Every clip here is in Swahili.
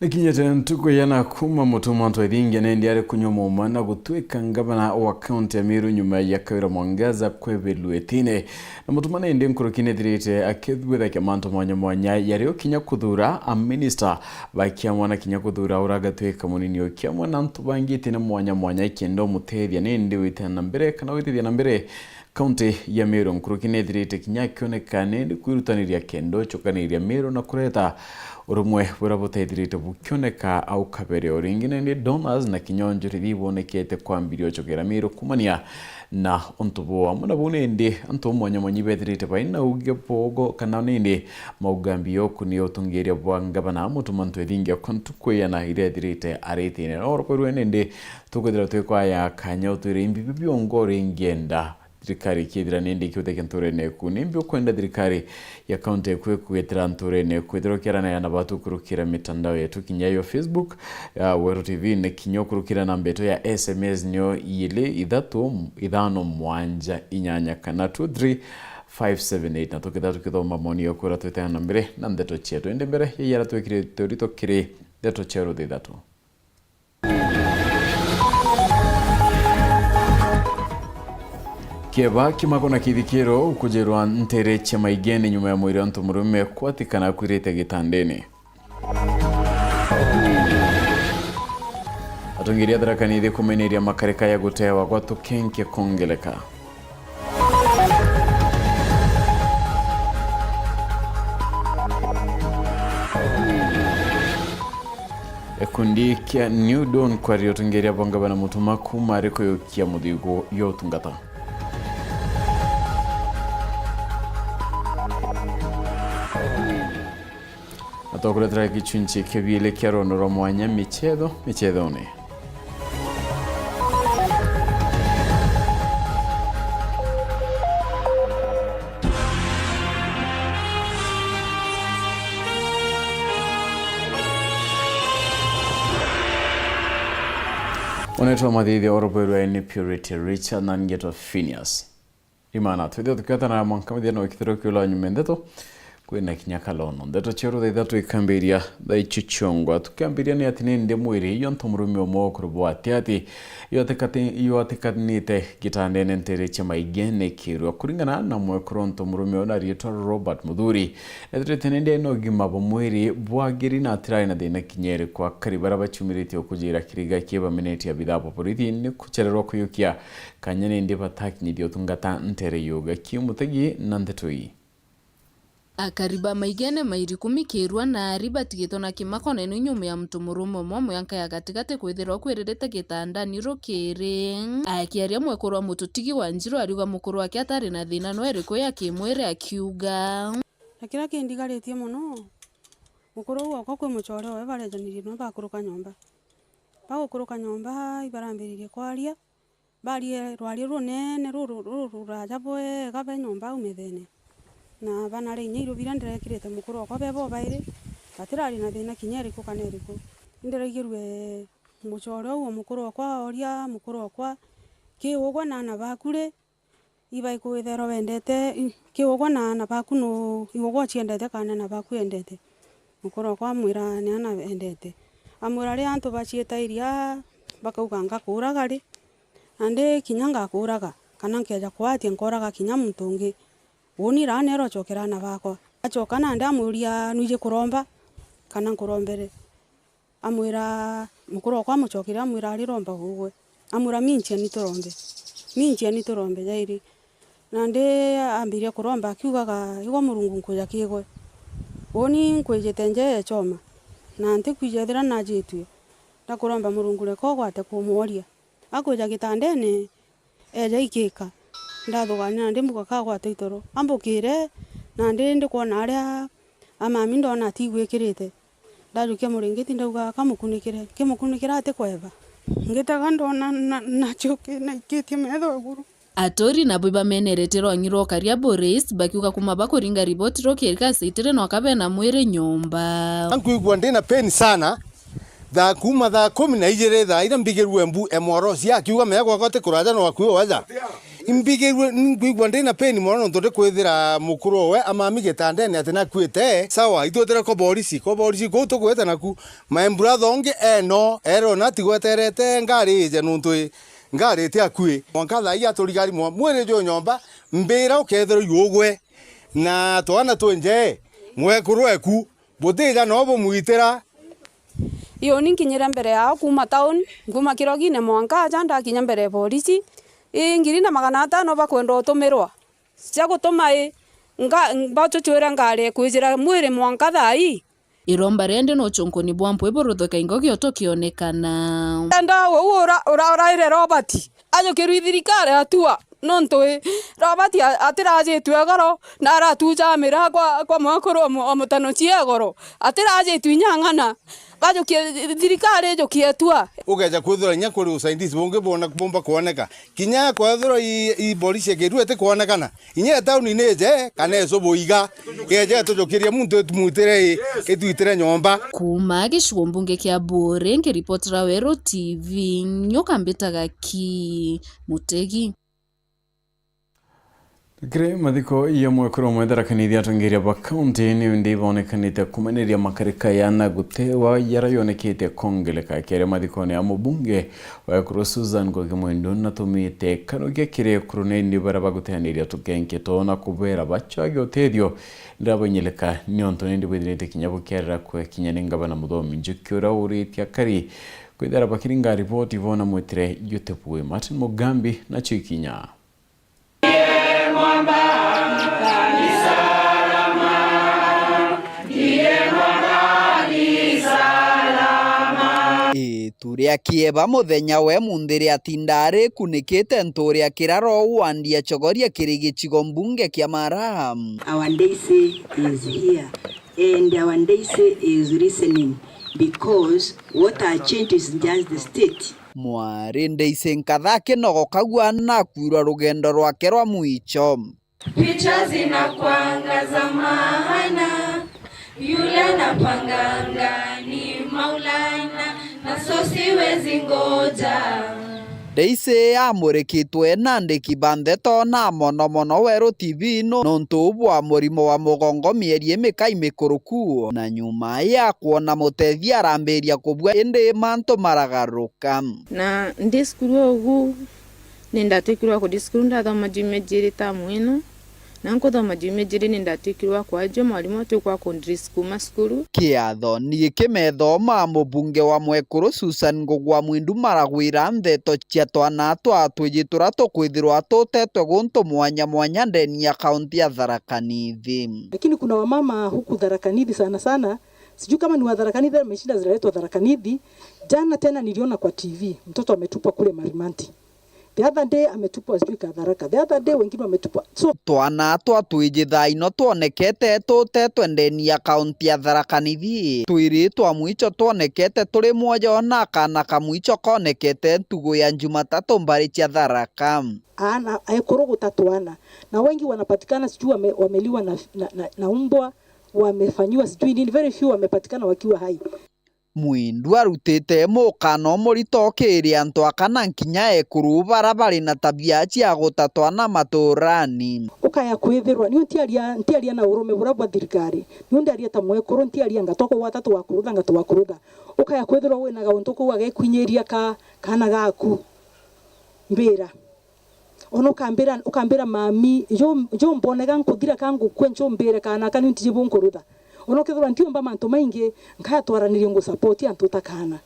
Nikinyete ntuko yana kuma mutumanto edingi nendiare kunyoma umana gutwika ngabana wa county ya Meru nyuma ya kawira mwangaza kwebeluetine na mutumana ende nkurukine dirite akethwetha kiamanto mwanya yario kinya kuthura a minister bakiamwana kinya kuthura uragatwika munini okiamwa na ntubangite na mwanya kendo mutethia nende witana mbere kana witethia na mbere county ya Meru nkurukine dirite kinya kionekane ndi kwirutaniria kendo chokaniria Meru na kureta urumwe burabuteithirite bukioneka au kabere oringine ni donors na kinyonjuri thibonekete kwambirio chokera Meru kumania na ontubo amuna bunende antu mwanya bethirite baina uge pogo kana nende maugambio kuni otungeria bwangabana mutumantu ethingia kontukwe na irethirite aretine no rokwerwe nende tukuthira twikwa kanya utwire imbibi byongore ngenda thirikari kithira nende kiutheke nturene kunimbi kwenda thirikari ya county kwetira nturene kwithirokera na batu kurukira mitandao yetu kinyayo Facebook Weru TV ne kinyo kurukira na mbeto ya SMS nyo ile idhano mwanja inyanya kana 23578 na tukithatu kithoma moni yokura twetana na mbere na ndeto chetu ende mbere yara twekire teorito kire ndeto chero thithatu Kieba kimakona kithikiro kujerwa ntere chema igene nyuma ya mwiri antu murume kwatikana kwirite gitandeni. Atungiria dharakanithi kumeneria makareka ya gutewa kwa tukenke kongeleka. Ekundi kia New Dawn kwa riotungiria bongabana mutumaku mariko yokia mudhigo yotungata. Atokuletra kichunchi kebile kiaro noro mwanya michedo ne. Oneto madhidi oroperu ni Purity Richard na ngeto Phineas. Imana tuwede tukata na mwankamidhi na wakithiro kiula nyumendeto kwena kinyaka lono ndeto chero thithatu ikambiria thaichichongwa tukambiria ni atine nde mwiri iyo ntomurumi omo kurubo atiati iyo atikatinite gitandene ntere chema igene kirwa kuringana na mwekoro ntomurumi ona rieto Robert Muthuri etrete nde no gimabo mwiri bwagiri na atirai na thina kinyere kwa karibara bachumirite okujira kiriga kieba mineti ya bidhapo politi ni kuchererwa kuyukia kanyene ndi batakinyidio tungata ntere yoga kiumutegi na ndeto hii akariba maigene mairi kumikirwa na ariba tigito na kimakona ino nyume ya mtu murumo mwa yanka ya gatigate kwithirwa kwirerete gitanda niro kiri akiaria mwekorwa mututigi wa njiro ariuga mukuru wake atari na thina no eriko ya kimwire akiuga akira kindigaritie muno mukuru wako kwe muchore we barejanirie no bakuruka nyomba ibarambiririe kwaria barie rwari runene rurajaboe gabe nyomba umethene na bana reinye irubira ndirekirete mukuru wako bebo baire batirari na thina kinyeri ko kaneriko ndiregirwe muchoro uwo mukuru wako oria mukuru wako kiugwa na bakure ibai kwithero wendete kiugwa na baku no iugwa chiendete kana na baku endete mukuru wako amwira ni ana endete amwira ri antu bachieta iria bakauga ngakuraga ri ande kinyanga kuraga kana nkeja kwatie nkoraga kinya muntungi Woni rane ro chokera na bakwa achoka na ndamuria nuje kuromba kana nkurombere amwira mukuru kwa muchokera amwira ari romba gugwe amwira minchia ni torombe jairi nande ambiria kuromba akiugaga igo murungu nkuja kigwe woni nkwejete nje choma na nte kwijethera na jitwe ndakuromba murungu reko gwate kumuoria akuja gitandene eja ikika ndathugana ndimbuka kagwa teitoro ambukire na ndinde kuona aria amami ndona tigwikirite ndajukia muringiti ndauga kimukunikira ate kweva ngitaga ndona na choke na ikitie metho eguru atori na bwiba meneretero ngiro karia Boris bakiuga kuma bakoringa riboti rokirika sitire no kabe na mwire nyomba ankuigwa ndina peni sana tha kuma tha 12 tha ira mbigiru embu emoro cia kiuga megwa gote kuraja no akuo waja imbigirwe ngwigwa ndina peni mono ntonde kwithira mukuru we amami gitandene ati nakwite sawa itwetera ko polisi ko tukweta naku my brother onge eno erona tigweterete ngari je nuntu ngari ti akui mwankatha iya turigari mwere jo nyomba mbira ukethero yugwe na twana twenje mwekuru eku butira nobo muitira iyo ninkinyira mbere yao kuma town nguma kirogine mwanka janda kinya mbere polisi ngiri na 500 bakwenda utumirwa cia gutuma bacho chwera ngare kwijira mwire mwanka thai iromba rende no chonkoni bwampo iborothoka ingogi otokionekana enda ura ire Robert ajo kirithirikare atua nonto Robert atiraje twegoro na aratuja mira kwa mwakoro omutano chiegoro atiraje twinyangana bajo kirithirikare jo kietua ugeja kwithira nya kuri usaidizi bunge bona kubomba kuoneka kinya kwithira i polisi geruete kuonekana inya town neje kana eso boiga geja tujokiria muntu tumutire etwitire nyomba kuma gicigo mbunge kia Bore ngiripotera Wero TV nyoka mbitaga ki Mutegi Gre madiko iya mwekuru mwedara kanithia tungiria ba county ni ndibonekanite kumeneria makarika yana gutewa yarayonekite kongeleka kere madiko ni amubunge wa Susan Ngugi Mwendwa na tumite kanoge kire kurune ndi baraba guteaniria tukenke tona kubera bachage otedio ndabonyeleka nyonto ndi bwidrete kinyabukera kwe kinyanenga bana mudomi njukura uritia kari kwidara bakiringa report ivona mwetire yutepuwe Martin Mugambi na Chikinya turia kieba muthenya we mundiri atindari kunikite nturia kiraro wandia chogoria kirigichigo mbunge kia Maraham. Our Ndayise is here and our Ndayise is listening because what I changed is just the state. Mwari Ndayise nkathake nogo kagua na kwirwa rugendo rwake rwa mwicho. Picha zinakuangaza maana yule napanganga ni Maulana na so siwezi ngoja. Ndayise amurikitwe nandiki bandeto na mono Wero TV no nontu bwa murimo wa mugongo mieri emika imikuruku na nyuma ya kuona mutethia arambiria kubwa indi manto maragaruka na ndi skuru ogu nindatikirwa ku diskuru ndathoma jime jiri ta mwino na nkuthoma jime jiri nindatikirwa kwa jo mwalimu tu kwa country school maskuru kiatho ni kimethoma mubunge wa Mwekuru Susan Ngugi Mwendwa maragwira ntheto cia twana twijitura tukwithirwa tutetwe guntu mwanya ndeni ya kaunti ya Tharaka Nithi. Lakini kuna wamama huku Tharaka Nithi sana sijui kama ni wa Tharaka Nithi ameshinda zinaletwa Tharaka Nithi. Jana tena niliona kwa TV mtoto ametupwa kule Marimanti. The other day ametupwa sijui Tharaka. The other day wengine wametupwa. So twana twijitha ino tuonekete tutetwe ndeni ya kaunti ya Tharaka Nithi. Twiritwa mwicho tuonekete turi mwoja na kana kamwicho konekete ntugu ya Jumatatu mbari cia Tharaka. Ana ayekorogo twana na wengi wanapatikana sijui wameliwa na umbwa, wamefanywa sijui nini, very few wamepatikana wakiwa hai. Mwendwa arutite mukano murito kiria antu akana nkinya ekuru barabari na tabia cia gutatwana maturani ukaya kwithirwa ni ntiaria na urume burabwa thirikari ni ndaria ta Mwekuru ntiaria ngatoko watatu wakurutha ukaya kwithirwa wina gauntu ku agekwinyĩria kana gaku mbira ono ukambira mami jo mbonega nkuthira kangu kwencho mbere kana kani ntije bunkurutha ono kithura ntiomba mantu maingi nkatwaranirie ngo support antu takana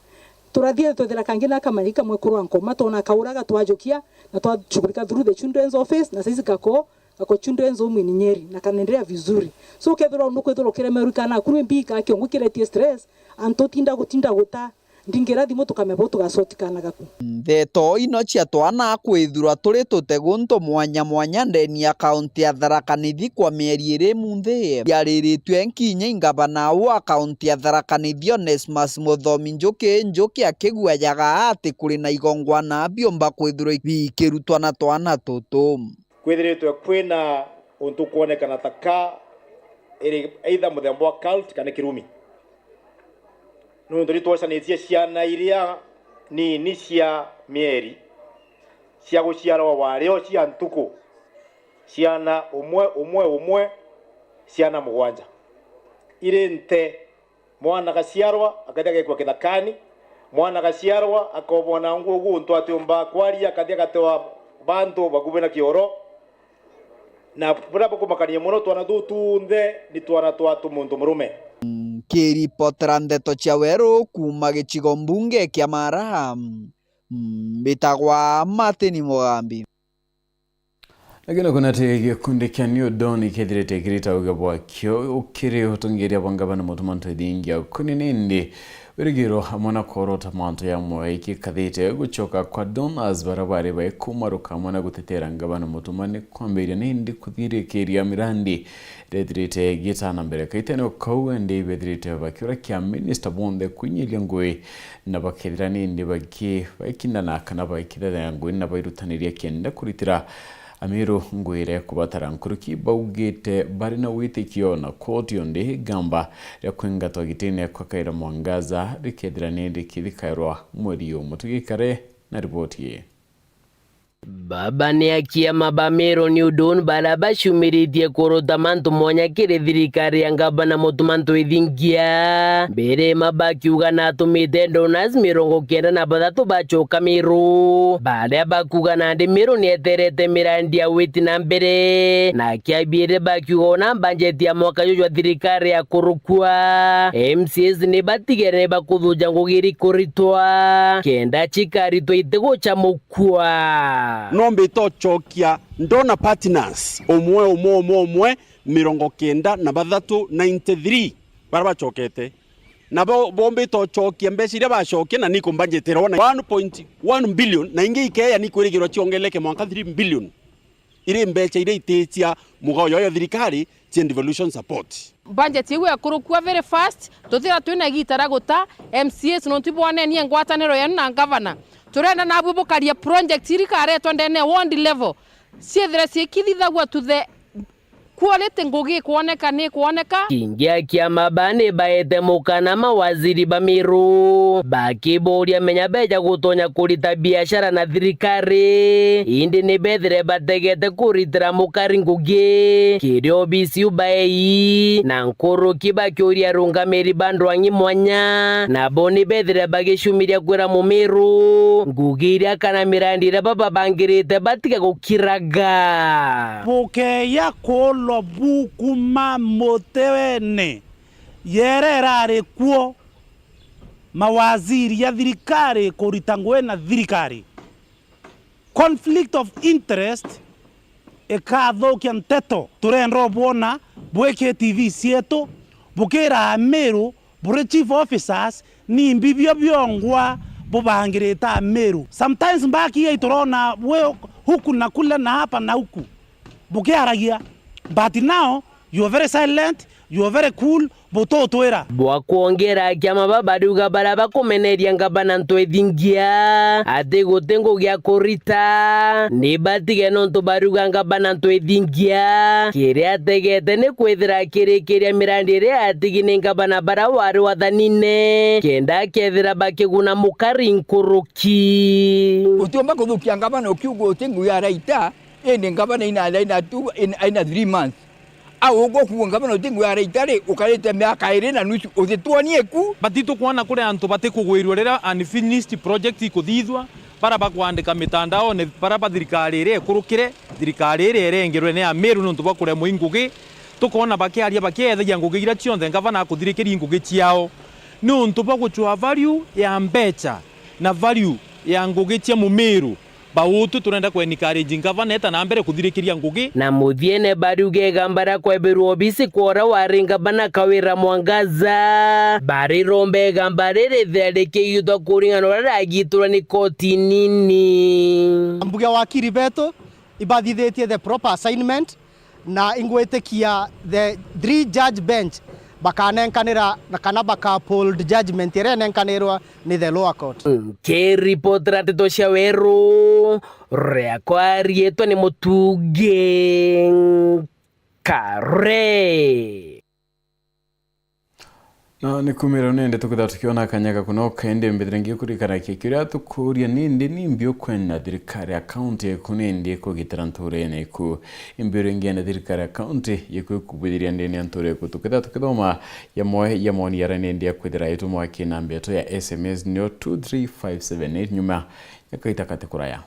turathie twethera kangi na kamarika Mwekuru ankoma tona kauraga twajokia na twachugulika through the children's office na sisi kako children's home ni Nyeri na kanaendelea vizuri so kethura unukwethura kiremeruka na kuru mbika kiongo kiretie stress antu tinda guta ndingera thimo tukamebo tugasotikana gaku ntheto ino cia twana kwithurwa turi tutegunto mwanya ndeni ya kaunti ya Tharaka Nithi kwa mieri iri munthi yariritwe nkinya ngavana wa kaunti ya Tharaka Nithi Onesmus Muthomi Njuki akiguayaga ati kuri na igongwana biomba kwithurwa bikirutwa na twana tutu kwithiritwe kwina untu kuonekana taka iri either muthemba wa cult kana kirumi nundu ritwacanitie ciana iria nini cia mieri cia guciarwa wario cia ntuku ciana umwe ciana mugwanja ire nte mwana gaciarwa akathia gekwa kithakani mwana gaciarwa akobona ngugu ntu atumba kwaria akathia gatewa bantu bagube na kioro na bura bakumakania muno twana tutunthe ni twana twatu muntu murume. Kiripotera ndeto cia weru kuma gicigo mbunge kia Mara bitagwa Martin Mugambi. Lakini kuna gikundi kia New Dawn ikethirite kirita ugabwa kyo ukiri utungiria bangabana mutumanto idingia kuni nindi wirigiro hamona korota manto ya mwe ikikathite gucoka kwa donors barabari ba kumaruka mwana gutetera ngabana mutumani kwambiria nindi kuthirikiria mirandi redirite gitana mbere kaitene ukau ndi bedirite bakiura kia minister bonde kunyilia ngwe na bakethira nindi baki baikindana kana bakithera ngwe na bairutaniria kenda kuritira Amiru ngwire kubatara nkuruki baugite bari na witikio na koti onde gamba ya kwengatwa gitine kwa kaira mwangaza rikethira nindi kithikairwa mweri umutugikare na ripoti ye. Baba ni akia mabamero New Dawn baraba shumiritie korota mantu monya kiri thirikari ya ngabana mutumantu ithingia mbere mabaki ugana atumite donors 93 bacoka miru baada bakuga na ndi miru ni eterete mirandi ya witi na mbere na kiabire baki ugona budget ya mwaka jojwa thirikari ya kurukua MCS ni batigere bakuthuja ngugiri kuritwa kenda chikari twitego cha mukua nombe tochokia ndona partners omwe 93 baraba chokete na bombe tochokia mbesi ira bashoke na niko budgetera 1.1 billion na inge ikeya niko irigiro chiongeleke mwaka 3 billion ire mbecha ire itetia mugao yo thirikari tia devolution support budget iwe kurukua very fast tuthira twina gitara guta MCS no tibone ni ngwataniro ya na governor turenda na abubukaria project irikare twendene ward level ciethire cikithithagwa to the quality ngugi kuoneka kingia kia mabane baete mukana mawaziri bamiru bakiboria menya beja gutonya kurita biashara na thirikari indi ni bethire bategete kuritira mukari ngugi kirio bisi ubai na nkuru kibakioria rungamiri bandwangi mwanya na boni bethire bagishumiria kwira mumiru ngugi iria kana mirandire baba bangirite batige gukiraga buke ya kolo bukuma motewene yererare kuo mawaziri ya thirikari kuritangwe na thirikari conflict of interest ekathokia nteto turenro bona bweke TV sieto bukera Meru bure chief officers ni mbibio byongwa bubangireta Meru sometimes mbaki itorona we huku na kule na hapa na huku bukeragia. But now, you are very silent, you are very cool, boto toera. Bwa kuongera kia mababa duga baraba kumeneria ngabana ntwethingia. Ate gotengo gia korita. Nibatige nonto baruga ngabana ntwethingia. Kiri ategete ne kwethira kiri mirandire atigi ngabana bara wari wathanine. Kenda kethira bakiguna mukari nkuruki. Utomba kuthukia ngabana ukiugo utengo ya raita. Ene ngabana ina 3 months. Ugo kuwa ngabana utengo ya reitare ukaleta miaka 2 na nusu uthitwanie ku batito kuona kule antu batikugwirwa rira unfinished project ikuthithwa para bakwandika mitandao ne para thirikari ire kurukire thirikari ire irengerwe ne Amiru nontu bakure muingugi tukona bakiaria bakiethagia ngugi ira cionthe ngabana akuthirikiria ngugi ciao nontu baguchwa value ya mbecha na value ya ngugi cia Mumiru bautu turenda kwa encourage ngavana eta na mbere kuthirikiria ngugi na muthiene baruge gambara kwa beru obisi kwora waringa bana kawira mwangaza bari rombe gambarere thereke yuto kuringa no ragitura ni koti nini mbuge wakiri beto ibadhithetie the proper assignment na ingwetekia the 3 judge bench bakanenkanira na kana bakapold judgment irenenkanirwa ni the lower court. Kiripotera Tito Shaweru rea kwa rieto ni Mutuge Kare. No ni kumira nende tukutha tukiona kanyaga kuno kende mbetrengi kurikana kikiria tukuria ninde nimbio kwena thirikari account kunende kugitira nturene ku imbirengi na thirikari account yeku kubithiria ndene anture ku tukutha tukithoma ya moni ya nende ya kwithira yetu mwaki na mbeto ya SMS nyo 23578 nyuma yakaita katekuraya.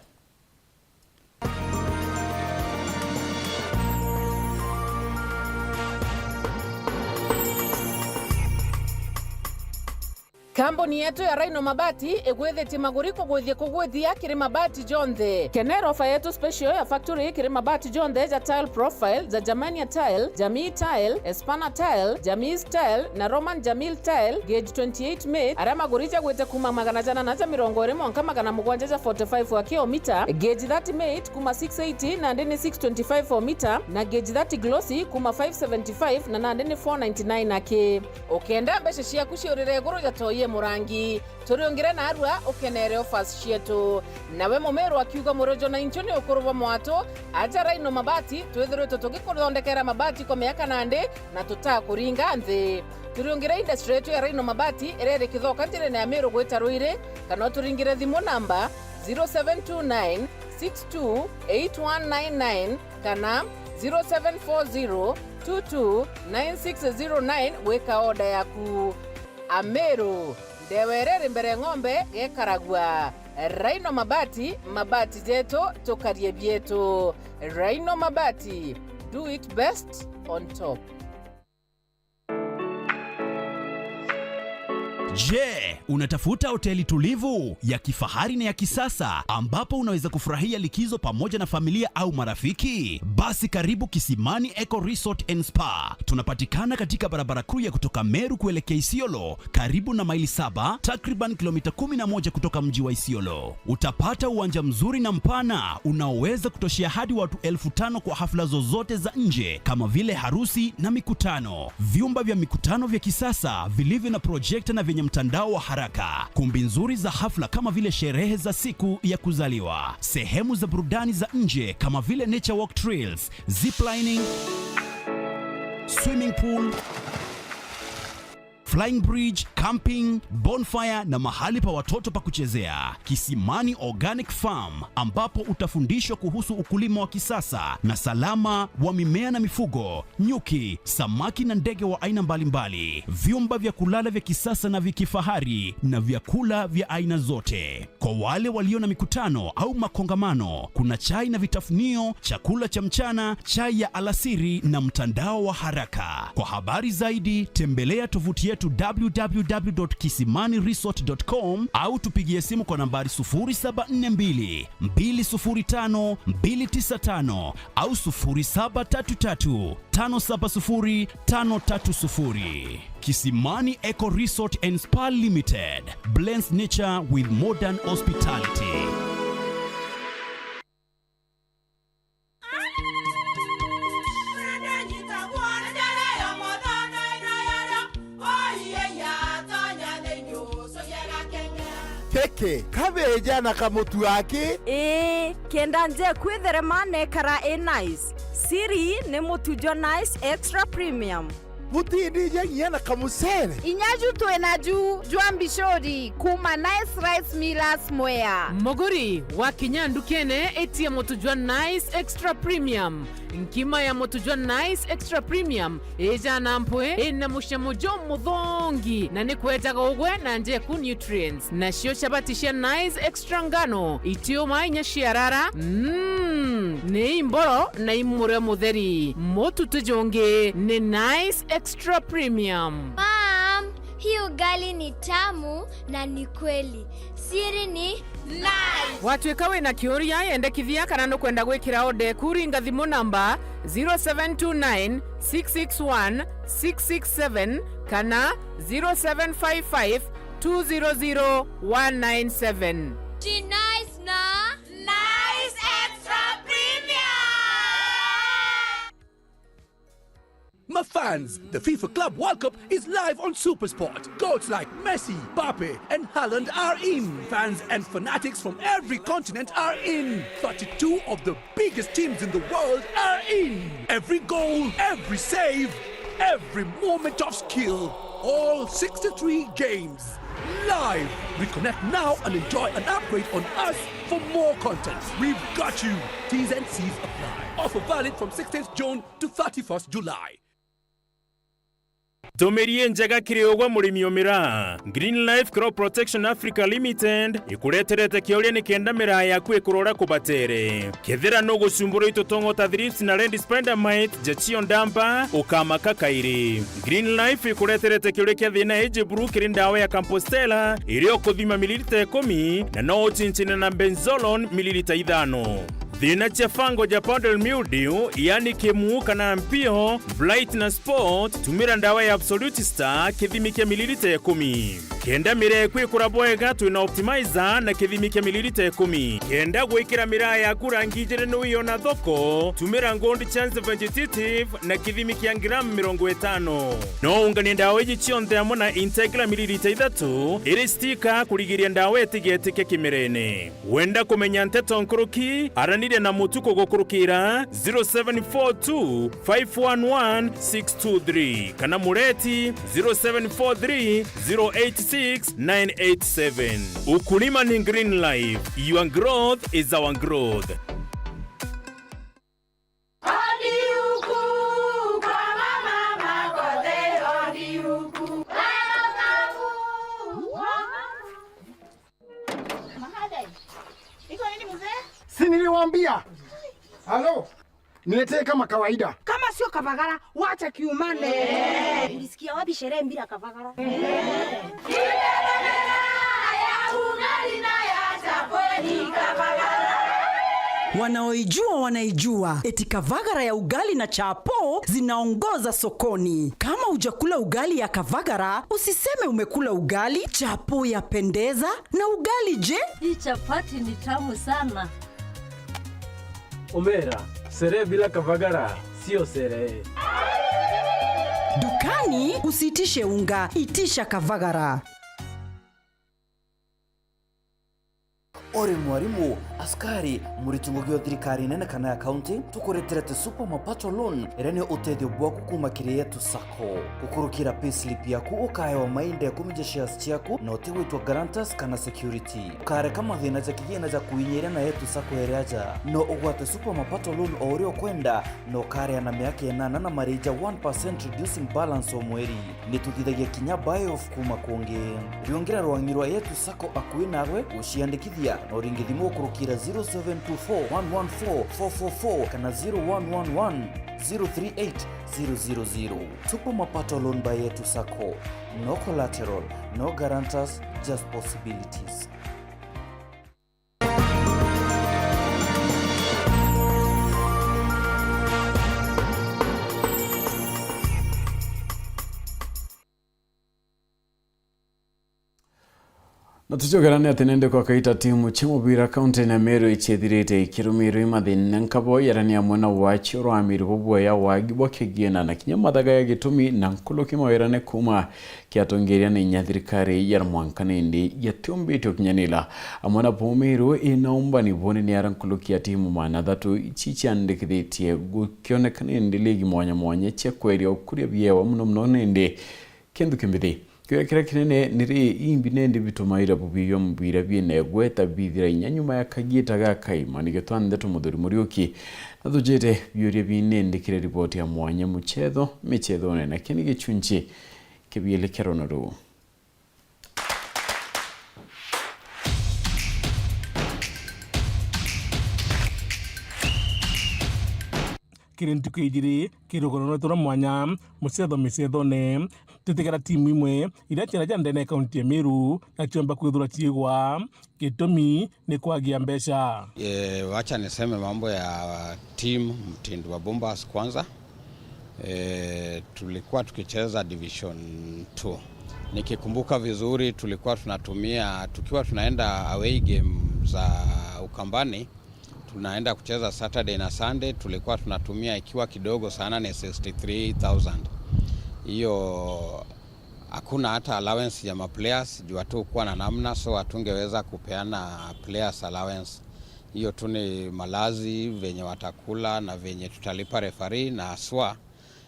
Kambuni yetu ya Rhino Mabati igwithiti maguriko gwithia kugwithia kiri mabati jonthe. Kenero ofa yetu special ya factory kiri mabati jonthe ja tile profile za Germania tile, Jamii tile, Espana tile, Jamii tile na Roman Jamil tile gauge 28 made ara maguricha gwite kuma magana jana na ja mirongo iri mwanka magana mugwanja ja 45 wa kilomita, gauge 30 made kuma 680 na ndini 625 for meter na gauge 30 glossy kuma 575 na ndini 499 ake. Okenda mbeshe cia kuciurire guru ja toye murangi turiongire na arua ukenere offers cietu nawe mumero akiuga murojo na inchoni ukuruva mwato aja Rhino Mabati twithirwe tutugikuthondekera mabati kwa miaka nande na tutakuringa nthi. Turiongire industry yetu ya Rhino Mabati irere kithoka ntirene ya Meru gwita Ruire kana turingire thimu namba 0729 628199 kana 0740 229609 weka order yaku. Ameru ndewerere mbere ng'ombe gekaragwa. Rhino Mabati, mabati jetu tukarie bietu. Rhino Mabati, do it best on top. Je, unatafuta hoteli tulivu ya kifahari na ya kisasa ambapo unaweza kufurahia likizo pamoja na familia au marafiki? Basi karibu Kisimani Eco Resort and Spa. Tunapatikana katika barabara kuu ya kutoka Meru kuelekea Isiolo, karibu na maili 7, takriban kilomita 11 kutoka mji wa Isiolo. Utapata uwanja mzuri na mpana unaoweza kutoshea hadi watu 5,000 kwa hafla zozote za nje kama vile harusi na mikutano. Vyumba vya mikutano vya kisasa vilivyo na projector na vyenye mtandao wa haraka, kumbi nzuri za hafla kama vile sherehe za siku ya kuzaliwa, sehemu za burudani za nje kama vile nature walk trails, ziplining, swimming pool, flying bridge, camping, bonfire na mahali pa watoto pa kuchezea. Kisimani Organic Farm ambapo utafundishwa kuhusu ukulima wa kisasa na salama wa mimea na mifugo, nyuki, samaki na ndege wa aina mbalimbali. Vyumba vya kulala vya kisasa na vya kifahari na vyakula vya aina zote. Kwa wale walio na mikutano au makongamano, kuna chai na vitafunio, chakula cha mchana, chai ya alasiri na mtandao wa haraka. Kwa habari zaidi tembelea tovuti yetu www.kisimaniresort.com au tupigie simu kwa nambari 0742 205 295 au 0733 570 530. Kisimani Eco Resort and Spa Limited blends nature with modern hospitality. Keke, kabeja na kamutu wake? Kenda nje kwitherema nekara nice. Siri ni mutujo nice extra premium. Mutindi nyenye na kamusere. Inyaju tuenaju juambishori kuma nice rice millers mwea. Moguri wa kinyandu kene eti ya motujua nice extra premium. Nkima ya motujua nice extra premium eja nampwe ena mushamojo mudhongi na ni kuetaga ugwe na nje ku nutrients na shio shabatisha nice extra ngano itio mainya shiarara ne imboro na imure mutheri motu tujonge ne nice extra premium. Mom, hii ugali ni tamu na ni kweli. Siri ni nice. Watwekawe na kioria ende kithia kana no kwenda gwikira ode kuringa thimu namba 0729 661 667 kana 0755 200 197. Ji nice na nice extra premium. My fans, the FIFA Club World Cup is live on SuperSport. Goats like Messi, Mbappe, and Haaland are in. Fans and fanatics from every continent are in. 32 of the biggest teams in the world are in. Every goal, every save, every moment of skill. all 63 games. Live. Reconnect now and enjoy an upgrade on us for more content. We've got you. T's and C's apply. Offer valid from 16th June to 31st July. Tomerie njaga kiriogwa murimi omira Green Life Crop Protection Africa Limited ikureterete kioria ni kenda mira yaku ikurora kubatere kethera no gucumbura itotongo ta thrips na red spider mite jachio ndamba ukamaka kairi. Green Life ikureterete kioria kia thina eje buru kirindawa ya Compostela irio kuthima mililita 10 na no chinchina na benzolone mililita 5. Thina cha fango ja powdered mildew yani kemu kana mpio blight na spot tumira ndawa ya Absolute Star kithimi kia mililita 10. Kenda mire kwikura bwega twina optimizer na kithimi kia mililita 10. Kenda gwikira mira ya kurangijire no yona thoko tumira Gold Chance Vegetative na kithimi kia gram 50. No ungani ndawa iji chionde amona Integra mililita 3 iri stika kurigiria ndawa etigete kimirene. Wenda kumenya nteto nkuruki aranire na mutuko gokurukira 0742 511 623 kana mureti 0743 086 987. Ukulima ni Green Life. Your growth is our growth. Si niliwaambia? Halo? Niletee kama kawaida. Kama sio kavagara, wacha kiumane. Ulisikia wapi sherehe bila kavagara? Wanaoijua wanaijua, eti kavagara ya ugali na chapo zinaongoza sokoni. Kama hujakula ugali ya kavagara, usiseme umekula ugali. Chapo yapendeza na ugali je? Hii chapati ni tamu sana. Omera, sherehe bila kavagara sio sherehe. Dukani usitishe unga, itisha kavagara. Ore mwarimu, askari, muritungo thirikari nene kana ya county tukureterete super mapato loan irene uteithio bwaku kuma kire yetu sako kukurukira payslip yaku ukahewa mainde kumije shares chiaku na utiwitwa guarantors kana security kare kama thina ja kigina ja kuinyira na yetu sako ereaja no ugwate super mapato loan ori okwenda no kare na miaka 8 na marija 1% reducing balance o mweri nitutithagia kinya buy off kuma kuonge riongera rwangirwa yetu sako akuwi nawe uciandikithia no ringithimo kurukira 0724114444 kana 0111038000. Super mapato loan by yetu sako. No collateral, no guarantors, just possibilities. Na tuchogerane atinende kwa kaita timu chimubira kaunti na Meru ichethirite ikirumiru imathina nkabo yarania mwena wachi ro amiru bobwa ya wagibwa kigiena na kinyamathaga ya gitumi na nkuluki mawirane kuma kiatongeria ni nyathirikari ya mwankanindi yatumbityo kinyanila amwana pomiru inaomba ni bone ni arankuluki ya timu mana thatu ichichandikithitie gukionekanindi ligi mwanya chekweria ukuria biewa muno nindi kendu kimbithi kira kinene niri imbi nende bitumaira bubiyo mbira biene gweta bithira inyanyuma ya kagita gakai manike twande tumudhuri muriuki nathujete byuria binende kire ripoti ya mwanya muchetho na kini gichunchi kibiele keronaru kirintu kijiri kirokono tora mwanya mucetho ne tutigara timu imwe ira chera ja ndene kaunti ya Meru na chomba kwithura chiigwa gitumi ni kwagia mbeca. Wacha niseme mambo ya timu mtindo wa Bombas kwanza. Tulikuwa tukicheza division 2. Nikikumbuka vizuri tulikuwa tukiwa tunaenda away game za Ukambani, tunaenda kucheza Saturday na Sunday, tulikuwa tunatumia ikiwa kidogo sana ni 63,000. Hiyo hakuna hata allowance ya maplayers juu tu kuwa na namna, so hatungeweza kupeana players allowance. Hiyo tu ni malazi venye watakula na venye tutalipa referee na aswa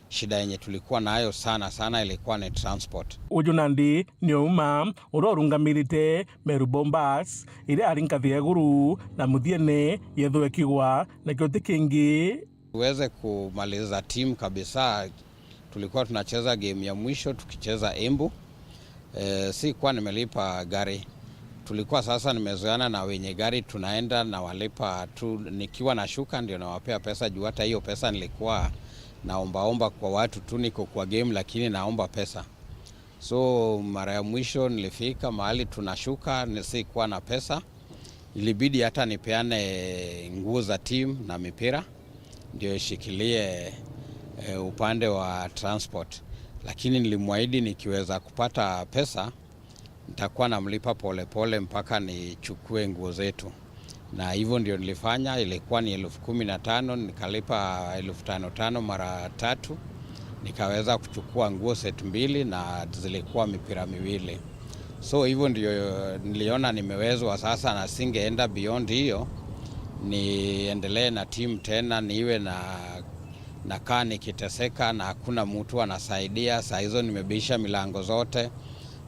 shida yenye tulikuwa nayo sana ilikuwa ni transport. Uju nandi ni uma urorungamirite Meru Bombas ile arinkathi eguru na muthiene yethwe kigwa na kyote kingi tuweze kumaliza timu kabisa. Tulikuwa tunacheza game ya mwisho tukicheza Embu. Si kwa nimelipa gari. Tulikuwa sasa nimezoeana na wenye gari, tunaenda na walipa tu, nikiwa na shuka ndio nawapea pesa juu hata hiyo pesa nilikuwa naomba kwa watu tu, niko kwa game lakini naomba pesa. So mara ya mwisho nilifika mahali tunashuka, nisikuwa na pesa. Ilibidi hata nipeane nguo za team na mipira ndio ishikilie upande wa transport. Lakini nilimwahidi nikiweza kupata pesa nitakuwa namlipa pole mpaka nichukue nguo zetu. Na hivyo ndio nilifanya. Ilikuwa ni 15,000, nikalipa 5,500 mara 3. Nikaweza kuchukua nguo set 2 na zilikuwa mipira 2. So hivyo ndio niliona nimewezwa sasa, na singeenda beyond hiyo. Niendelee na team tena, niwe na kaa nikiteseka na hakuna mtu anasaidia. Saa hizo nimebisha milango zote,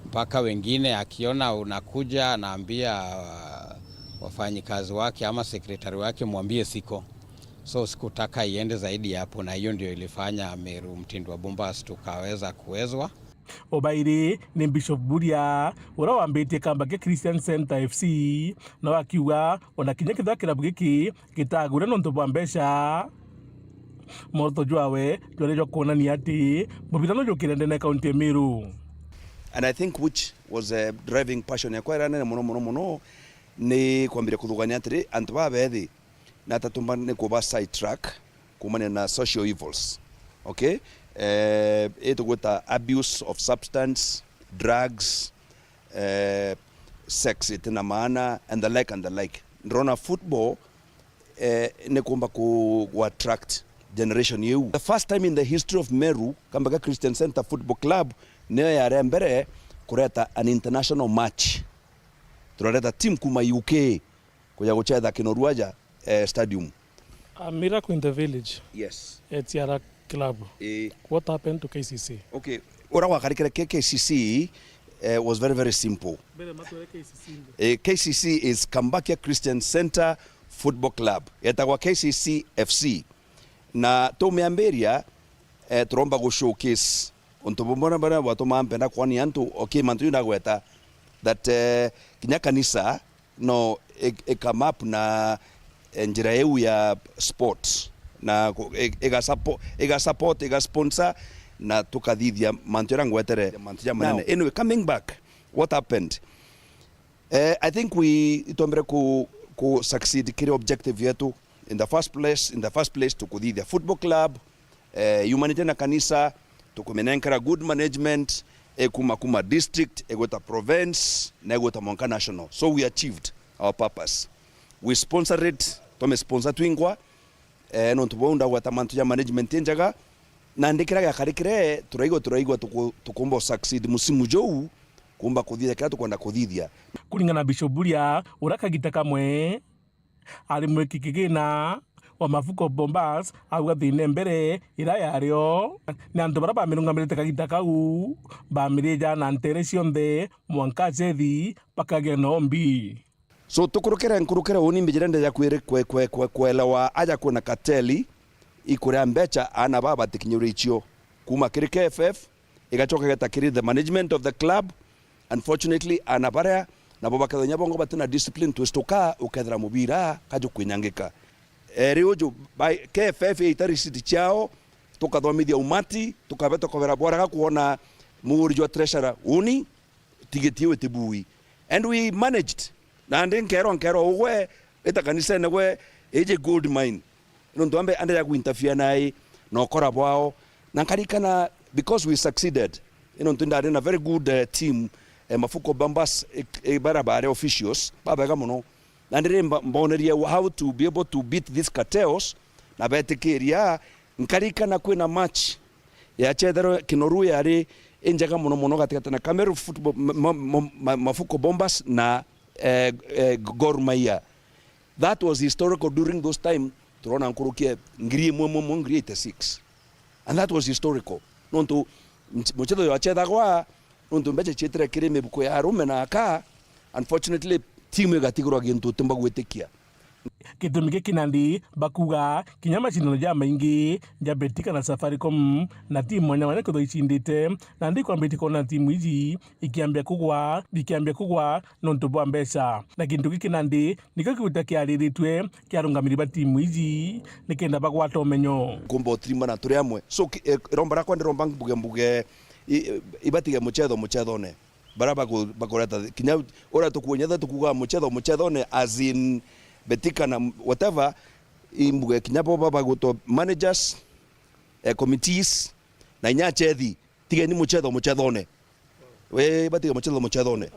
mpaka wengine akiona unakuja anaambia wafanyikazi wake ama sekretari wake mwambie siko. So sikutaka iende zaidi hapo, na hiyo ndio ilifanya Meru Mtindi wa Bombas tukaweza kuwezwa. Obairi ni Bishop Buria ura wambite kamba ke Christian Center FC na wakiuga wanakinya kitha kirabu giki gitagure nonto bwa mbesha morto jwawe jwarejo kuonania ati mubitano jokirende na county Meru. And I think which was a driving passion ya kwa rana mono ni kwambire kuthugania atiri antu babethi na tatumba ni kuba side track kumane na social evils. Okay? It with abuse of substance, drugs, sex itina maana and the like. Ndrona football ni kumba ku attract generation you. The first time in the history of Meru Kambaga Christian Center Football Club niyo ya mbere kureta an international match. Turaleta team kuma UK kuja kucheza Kinoruaja stadium. A miracle in the village. Yes. It's your club. What happened to KCC? Okay. Ora karikira KCC was very simple. KCC is Kambakia Christian Center Football Club. Yetagwa KCC FC. Na tumeamberia turomba go showcase ontobomona bana watu mampenda kwani antu okay mantu ndagweta that kinya kanisa no come up na njira yeu ya sports na ega support ega sponsor na tukathithia mantu rangwetere mantu ya manene. Anyway, coming back, what happened? I think we itombere ku succeed kile objective yetu. In the first place tukuthithia football club, humanity na kanisa, tukumenenkara good management, kuma district, egota province, na egota Monka national. So we achieved our purpose. We sponsored it, tome sponsor twingwa, no tubonda watamantu ya management njaga, na ndikira ya karikire turaigwa tukumba succeed musimu jou kumba kuthithia kila tukwenda kuthithia. Kulingana Bishop Buria urakagita kamwe ali mwekikigina wa Mafuko Bombas auga thine mbere ira yario na antu bara bamirungamirite kagita kau bamirija na ntere cionthe mwanka cethi pakagia nombi. So nkurukira uni mbijirende ya kuelewa aja kuna kateli ikurea mbecha ana baba tikinyurichio kuma kiri KFF igachoka geta kiri the management of the club. Unfortunately anabarea na baba kadhonya bongo batina discipline tustoka ukethra mubira kaju kwinyangika riojo by KFF itari city chao tukathomithia umati tukabeta kovera bora kuona muurjo treasurer uni tigetiwe tibui and we managed na nkero we eta kanisa ne we eje gold mine ndo ambe ande ya kuinterfere nai no kora bwao na karikana because we succeeded ntunda na very good team. Mafuko Bombas barabara officials babega muno na ndire mboneria how to be able to beat these cartels na betekeria nkarika na kwena match ya chedero Kinoruaja yari enjaga muno gatikata na Kameru football Mafuko Bombas na Gor Mahia. That was historical during those time. Turona nkurukia ngiri 86 and that was historical nontu muchezo yo achethagwa nontu mbeche chitire kiri mibuko ya arume na aka unfortunately timu igatigirwa gintu timba gwitikia gĩtũmi gĩkĩ Nandi bakuga kinya macindano ja maingi jabetika na Safaricom na timu mwanya mwanya kutho icindite Nandi kwambitika na timu ici ikiambia kugwa nontu bwa mbeca na kintu gĩkĩ Nandi niko kiuta kiariritwe kiarungamiri ba timu ici nikenda bagwata umenyo kumbo trima na turi amwe so rombara kwa ndiromba mbuge ibatige muchetho ne baraba bagoreta kinya ora tukuonyetha tukuga muchetho ne as in betika na whatever imbuge kinyapo baba guto managers committees na nyachethi tigeni muchetho ne we batige muchetho ne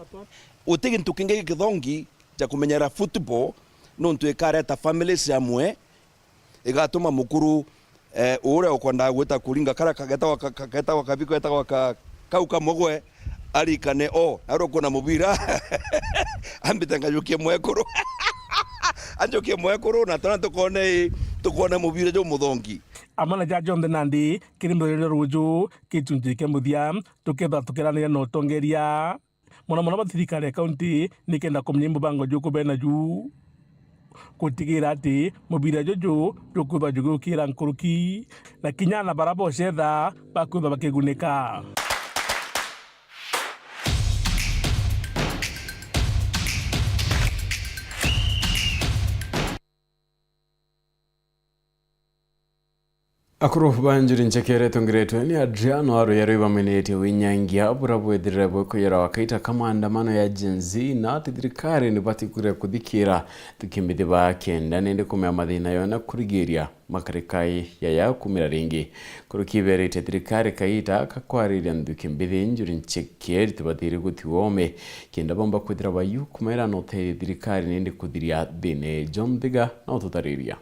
utigi ntukinge kithongi cha kumenyera football no ntuikareta families amwe igatuma mukuru ure ukwenda gwita kuringa kara kageta wakabiko eta wakauka mogwe arikane aro kuna mubira ambitanga yukie mwekuru anjokie mwekuru na tona tukone mubira jo muthongi amana jajo mde Nandi kirimberero ruju kitunjike muthia tuketha no tongeria mona bathirikari ya county nikenda kumnyimbo bango juko bena ju kutigira ati mubira jojo jokuba jugukira nkuruki na kinyana barabo cetha bakuba bakigunika akuru banjuri nchekere tongiretwe ni Adriano aro yaruiba menete winyangia burabwethirira bwekuyera wakaita kama andamano ya Gen Z na thirikari ni batikure kuthikira tukimbithi ba kenda nende kumea mathina yona kurigiria makarikai ya kumira ringi kurukiberete thirikari kaita kakwariria ndukimbithi njuri nchekere tibathiri gutiwome kenda bomba kwithira bayu kumera no thirikari nende kuthiria thine John Thiga na ututariria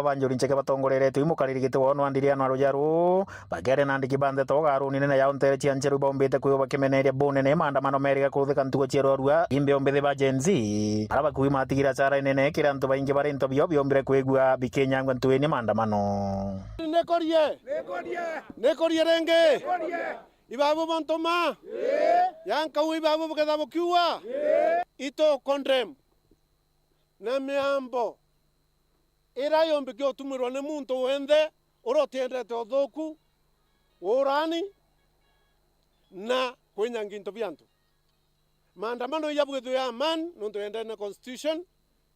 banjuri ncheke batongorerete imukaririgite wono andiriano arujaru bagere Nandi kibande togaru nene ya ontere chiancheru bombete kuyo bakemeneria bonene maandamano meriga kuthika ntugo chero arua imbe ombethe ba Gen Z araba kuwi matigira chara nene kira ntu baingi barento byo byombire kwegua bikenyangwa ntueni maandamano nekorie renge ibabu bontoma yanka wi babu bukeda bukiwa ito condemn na miambo ira yombe kyo tumirwa ne muntu wende urotendete othoku urani na kwenyanginto byantu maandamano yabwethu ya man nonto ende na constitution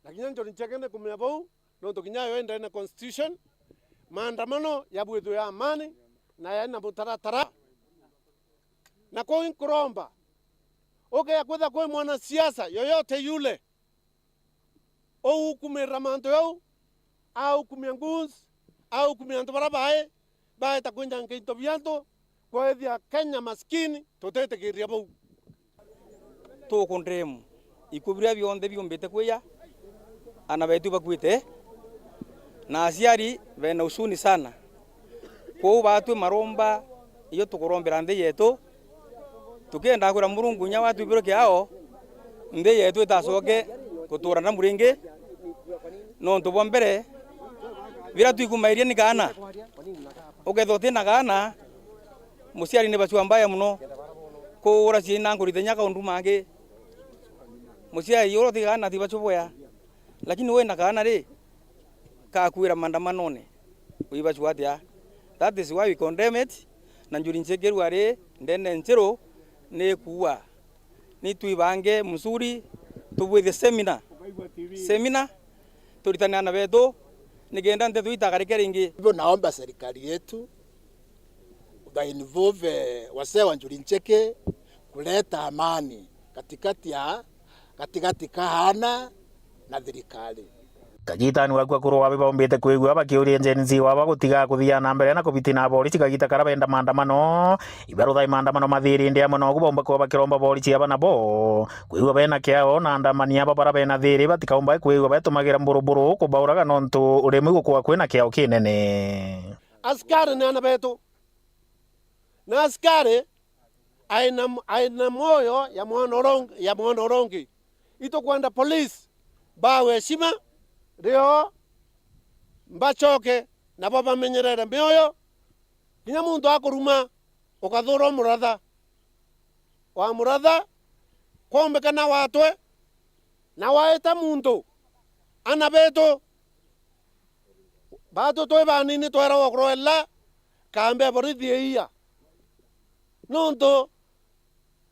lakini njo nichekene kumya bau nonto kinyayo ende na constitution maandamano yabwethu ya amani na yana butaratara na kwa nkuromba ya kwetha kwa mwana siasa yoyote yule ou kumira manto yau au kumia nguzi au kumia nto barabae bae takwenda nkinto byanto kwa ethia Kenya maskini totete kiria bau to kondremu ikubiria bionde biombete kweya ana betu bakwite na asiari bena usuni sana kwa batu maromba iyo tukorombera nde yetu tukenda kura murungu nya watu biro kyao nde yetu itasoke kutura na muringe no ntobombere bira tuikumairia ni kana ugethote na kana musiari ne bachwa mbaya muno ko ora sina ngorite nyaka undu mange musiari yoro tigana tibachoboya lakini we na kana ri ka kuira maandamano ne uibachwa atia that is why we condemn it na njuri nchegeru are ndene nchero ne kuwa ni tuibange mzuri tubwethe seminar turitana na beto nigenda nte tuitagarike ringi. Hivyo naomba serikali yetu involve wasee wa Njuri Ncheke kuleta amani katikati kahana na thirikari. Kagitani wakwa kurwa babombete kwegwa bakiuria Gen Z waba gutiga kuthia na mbere na kubitina polisi kagita karabenda maandamano ibarutha maandamano mathiri ndi amono kubomba kwa bakiromba polisi aba nabo kwegwa bena kiao na andamani aba barabena thiri batikaomba kwegwa batumagira mburuburu kubauraga nontu uremi gukwa kwena kiao kinene askari na beto na askari aina moyo ya mwonorongi ito kwenda polisi bawe heshima rio mbachoke nabo bamenyerera mioyo kinya muntu akuruma ukathura muratha wa muratha kombekana watwe na waeta muntu ana beto bato twe banini twera wakroela kambe borithi iya nonto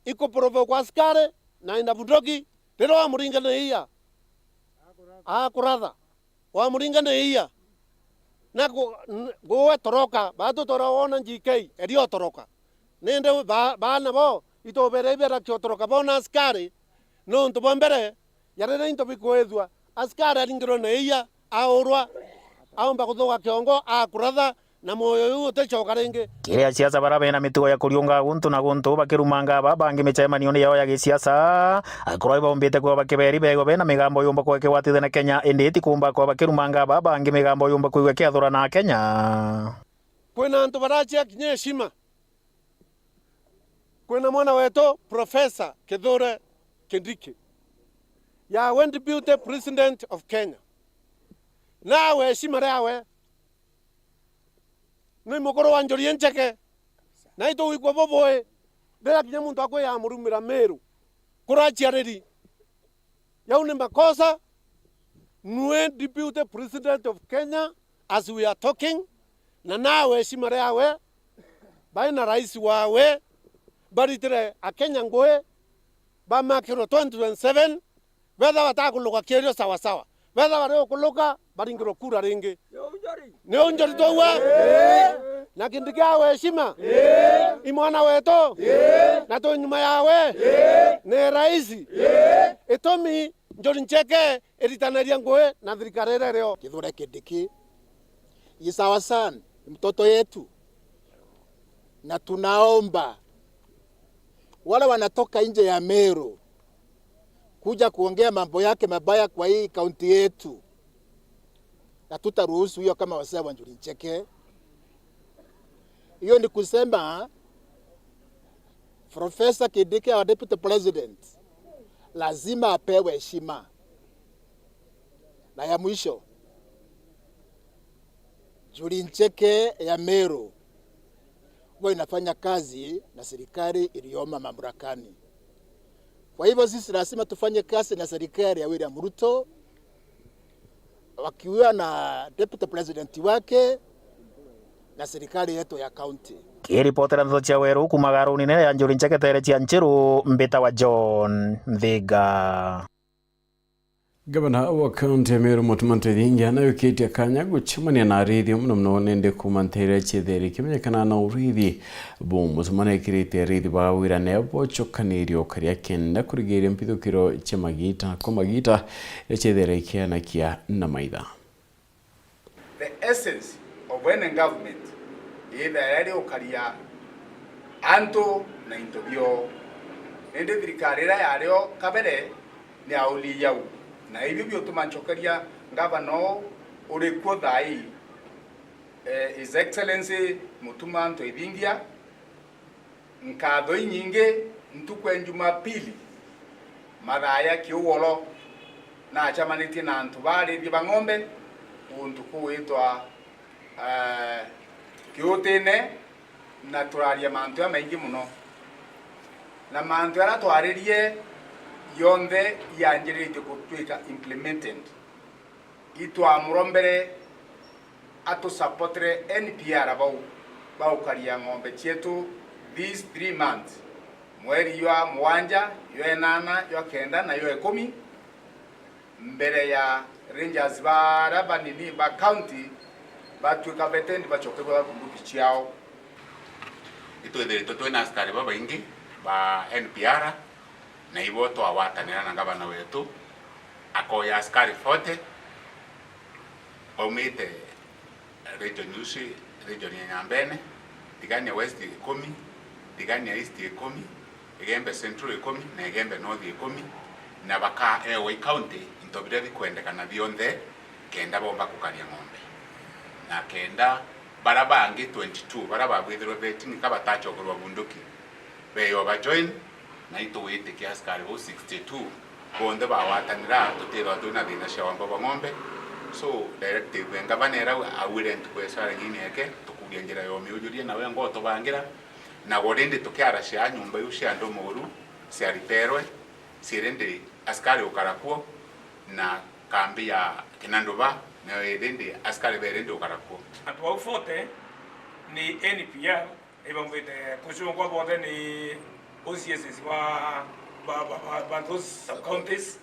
iko provo kwa askare na ina bundoki pero wa muringa na iya kuratha wa muringa na iya na go toroka bato toraona GK erio toroka nende bana bo ito berebera kyo toroka bona askare nonto bombere yarere into bikoethwa askare alingiro na iya aorwa aomba kuthoga kiongo akuratha na moyo uyu utechoka ringi kiria siasa bara bena mitugo ya kuriunga guntu na guntu bakirumanga babangi michemanio yao ya gisiasa akorwa bombete kwa bakeberi bego bena migambo yumba kwa kwatithe na Kenya endeti kumba kwa bakirumanga babangi migambo yumba kwa kiathura na Kenya kwena antu barachia kinye heshima kwena mwana wetu Professor Kithure Kindiki ya when deputy president of Kenya nawe heshima yawe ni mukoro wa Njuri Ncheke na ito wikwa boboe ndera kinya muntu akwe ya murumira Meru kurachiariri yaune makosa nwe deputy president of Kenya as we are talking na nawe heshima yawe baina rais wawe baritire akenya ngoe ba makiro 2027 whether watakuluka kierio sawa sawa whether wale okuluka baringiro kura ringi ne onjori towa na Kindiki awe heshima imwana weto na to nyuma yawe ne raisi etomi Njuri Ncheke eritanaria ngoe na thirikari rero Kithure Kindiki isawa sana mtoto yetu na tunaomba wale wanatoka nje ya Meru kuja kuongea mambo yake mabaya kwa hii kaunti yetu na tutaruhusu hiyo kama wasee wa Njuri Ncheke. Hiyo ni kusema Professor Kindiki wa deputy president lazima apewe heshima. Na ya mwisho Njuri Ncheke ya Meru wao inafanya kazi na serikali ilioma mamlakani. Kwa hivyo sisi lazima tufanye kazi na serikali ya William Ruto wakiwa na deputy president wake na serikali yetu ya county. Kiripotera ntho cia weru kuma garuni nene ya Njuri Ncheke tere cia Nchiru mbita wa John Thiga. Gavana wa kaunti ya Meru Mutumanto Ithingi anayukite akanya gucemania na arithi muno nende kumanteira chitheri kimenyekana na urithi bo mutumana ikirite arithi bawira nebo chokanirio karia kenda kurigiria mpithukiro chemagita komagita chitheri kiana kia na maitha. The essence of when government either yari ukaria anto na intobio nende thirikari ra yario kabere ni auli yau na hivyo byo tumanchokaria ngavano uri kuo thai His Excellency Mutumanto Ithingi nkatho nyingi ntukwe Jumapili mathaya kiuwolo na achamaniti na antu barithi ba ng'ombe untu kuitwa kiutine na turaria mantu ya maingi muno na mantu ara twaririe yonde yanjirite kutwika implemented itwa murombere atu supportre NPR bau karia ng'ombe chetu these 3 months mweri ya mwanja yo enana yo kenda na yo 10 mbere ya rangers bara banini ba county batwika betendi bachoke ba kunduki chiao ito ederito twena askari baba ingi ba NPR na ibo twawatanira na gavana wetu akoya askari 40 omite region Usi region ya Nyambene Tigania West 10 Tigania East 10 Igembe Central 10 na Igembe North 10 na baka ewe county intobire bikwendekana bionde kenda bomba kukaria ng'ombe na kenda barabangi 22 baraba bwithiro betingi kabatacho kurwa bunduki beyo ba join na ito wete kia askari ho 62 bonde bawatanira tutero tuna dina shawamba ba ng'ombe so directive ngavana era awire ntukwesara ngini yake kuria njira yo miujuria na wengo tobangira na gorende tukiara cia nyumba yu cia ndomuru cia riterwe sirende askari ukarakuo na kambi ya Kinanduba na rende askari berende ukarakuo antu au fote ni NPR ibambete kushungwa bonde ni OCS ba those sub-counties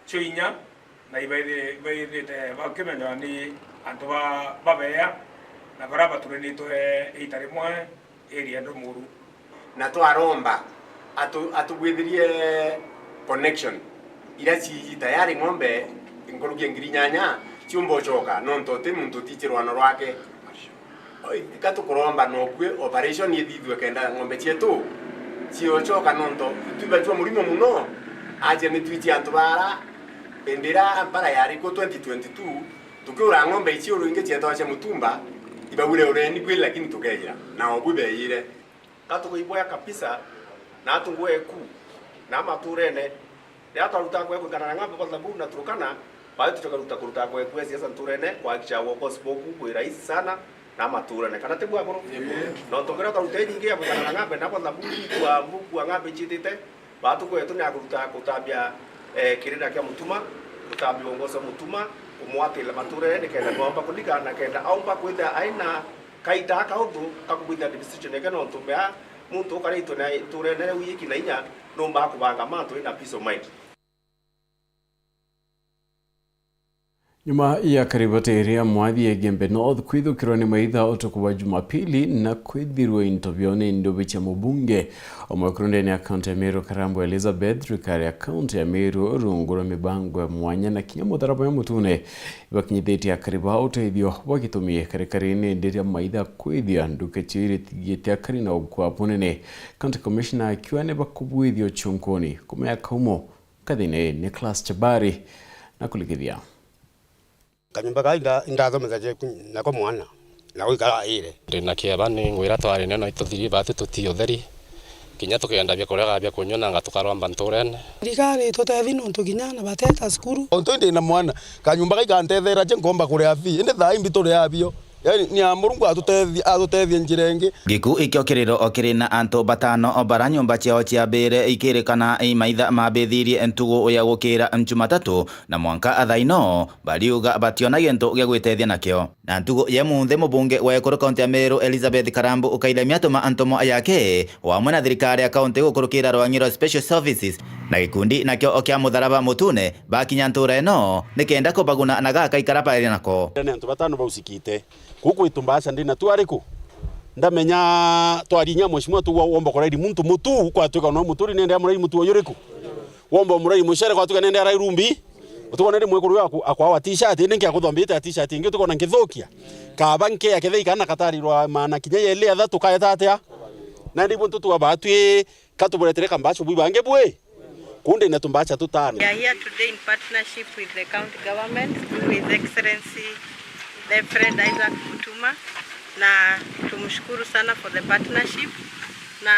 Chuinya na ibaide bakemenya ni antu babea na baraba turenito itare mwe area ndomuru na twaromba atugwithirie connection ira ci tayari ng'ombe ingorugia ngirinyanya ciumbo choka nonto te muntu tichirwano rwake oi katukuromba no kwe operation yithithwe kenda ng'ombe cietu ciochoka nonto tubatwa murimo muno aje ni twiti antu bara endera bara yari ko 2022 tukiura ng'ombe icio ruinge cieto cia mutumba ibabule ureni kwi lakini tukeira na obube ire katukuiboya kabisa na atungue ku na maturene ya taruta kwa kana ng'ombe kwa sababu na turukana bali tutoka kuruta kwa siasa turene kwa kisha woko spoku kwa rahisi sana na maturene kana tebu akoro no tokera taruta nyingi ya kana ng'ombe na kwa sababu kwa mbuku ng'ombe chitite batu kwa yetu na kuruta kutabia kirida kya mutuma kutabia ongoza mutuma umwatile maturene kenda ng'ombe kulikana kenda aumba kwita aina kaita kaundu kakubuitha decision yake no tumea muntu ukarito na turene wiki na inya no mba kubanga mantu ina peace of mind. Nyuma ya karibateria mwathi ya Gembe North kwithukirwa ni maitha utuku wa Jumapili na kwithirwa intobione ndobe cha mubunge omwekurunde ni akaunti ya Meru Karambo Elizabeth Rikari akaunti ya Meru rungura mibango ya mwanya na kinya mutharabo ya mutune bakinyitheti ya kariba uteithio wagitumie karikarini ndiria maitha kwithia nduke chiri tigete akari na ugwa punene county commissioner akiwa ne bakubwithio chunkoni kumea kaumo kathine Nicholas Chabari na kulikithia kanyumba kainda indathomeza je nako mwana na uikara ire ndina kiaba ni ngwira twari neno ituthiri batu tutio theri kinya tukenda bya kurega bya kunyona nga tukarwamba nturene thirikari tutethi no tukinyana bateta skuru onto ndi na mwana kanyumba kaigantethera je ngomba kuria fi inde thai mbitore yabio yani ni amurungu atutethie njirenge giku ikiokiriro okirina anto batano obara nyumba ciao cia mbere ikirikana imaitha mabithirie ntugu uya gukira Jumatatu na mwanka athaino bariuga bationa gento gya gwitethia nakio na ntugu ya munthe mubunge wa Ekuru kaunti ya Meru Elizabeth Karambu ukaile miatuma antomo ayake wa mwana thirikari ya kaunti gukurukira Rwang'iro Special Services na gikundi nakio okia mutharaba mutune bakinya ntura eno nikenda kubaguna na gaka ikarapa nako ne anto batano bausikite kuku itumbasha ndina twariku ndamenya twarinya mweshimwa tu womba koraidi muntu mutu kwa tuka no muturi nende amurai mutu yoriku womba murai mushere kwa tuka nende arai rumbi utuko nende mwekuru yako akwa t-shirt nenge akuthombita t-shirt ingi tuko na ngithokia ka banke ya kethei kana katarirwa mana kinya yele atha tukaya tatia na ndi buntu tu abatwe katuburetereka mbacho buibange bwe kunde inatumbacha tutano. We are here today in partnership with the county government with Excellency the friend Isaac Mutuma na tumshukuru sana for the partnership na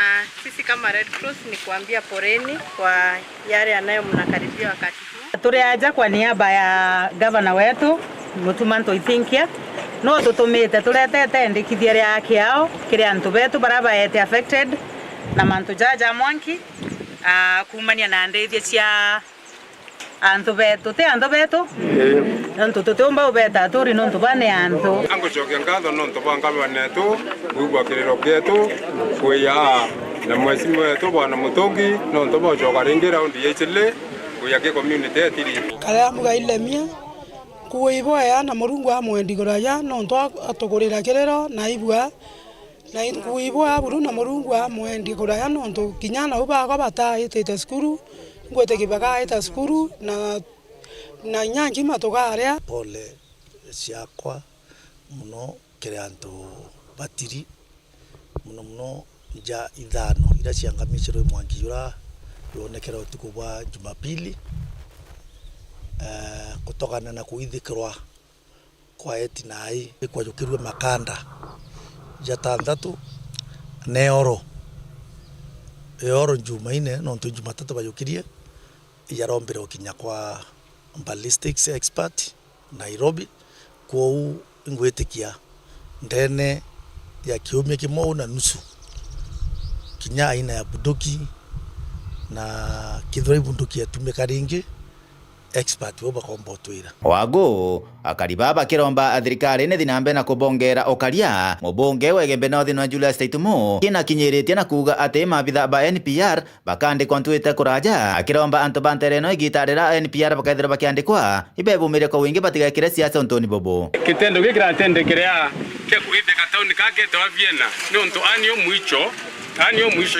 sisi kama Red Cross ni kuambia poreni kwa yale anayo mnakaribia wakati huu. Tuliaja kwa niaba ya governor wetu Mutuma Ntoithinkia no tutumite tuletete ndikithia yake yao kile antu betu baraba yete affected na mantu jaja mwanki kumania na ndeithia cia antu betu te antu betu antu tutumba ubeta turi no tubane antu ango choke ngado no tubanga banetu ugwa kiriro ketu kuya na mwesimu wetu bwana mutongi no tubo choka ringira undi yechile kuya ke community atiri kala muga ilemia kuibo ya na murungu amwendi goraya no ntwa atugurira kiriro na ibwa na kuibo aburu na murungu amwendi goraya no ntu kinyana uba kwa bata itete skuru ngwete kibaga ita skuru na nyangi matogaria pole siakwa muno kiranto batiri muno ja ithano ira ciangamiciro mwangiura yonekera utuku bwa Jumapili kutokana na kuithikirwa kwa etinai kwajukirwe makanda jatandatu neoro Jumaine no ntu Jumatatu bayukirie yarombere ukinya kwa ballistics expert Nairobi kwa ngwetikia ndene ya kiumia kimwe na nusu kinya aina ya bunduki na kithoi bunduki yatumika ringi expert wo bakomba twira Wago akaribaba kiromba thirikari ni thinambe na kubongera okaria mubunge wa Gembe North na Julius Taitumo kina kinyiritie na kuga ati mabitha ba NPR bakandikwa Twitter kuraja akiromba antu bantereno igitarira NPR bakaithira bakiandikwa ibebumire kwa wingi batigekire siasa Antoni Bobo kitendo gikiratendekera ke kuitheka tauni kake twa Vienna nonto anio mwicho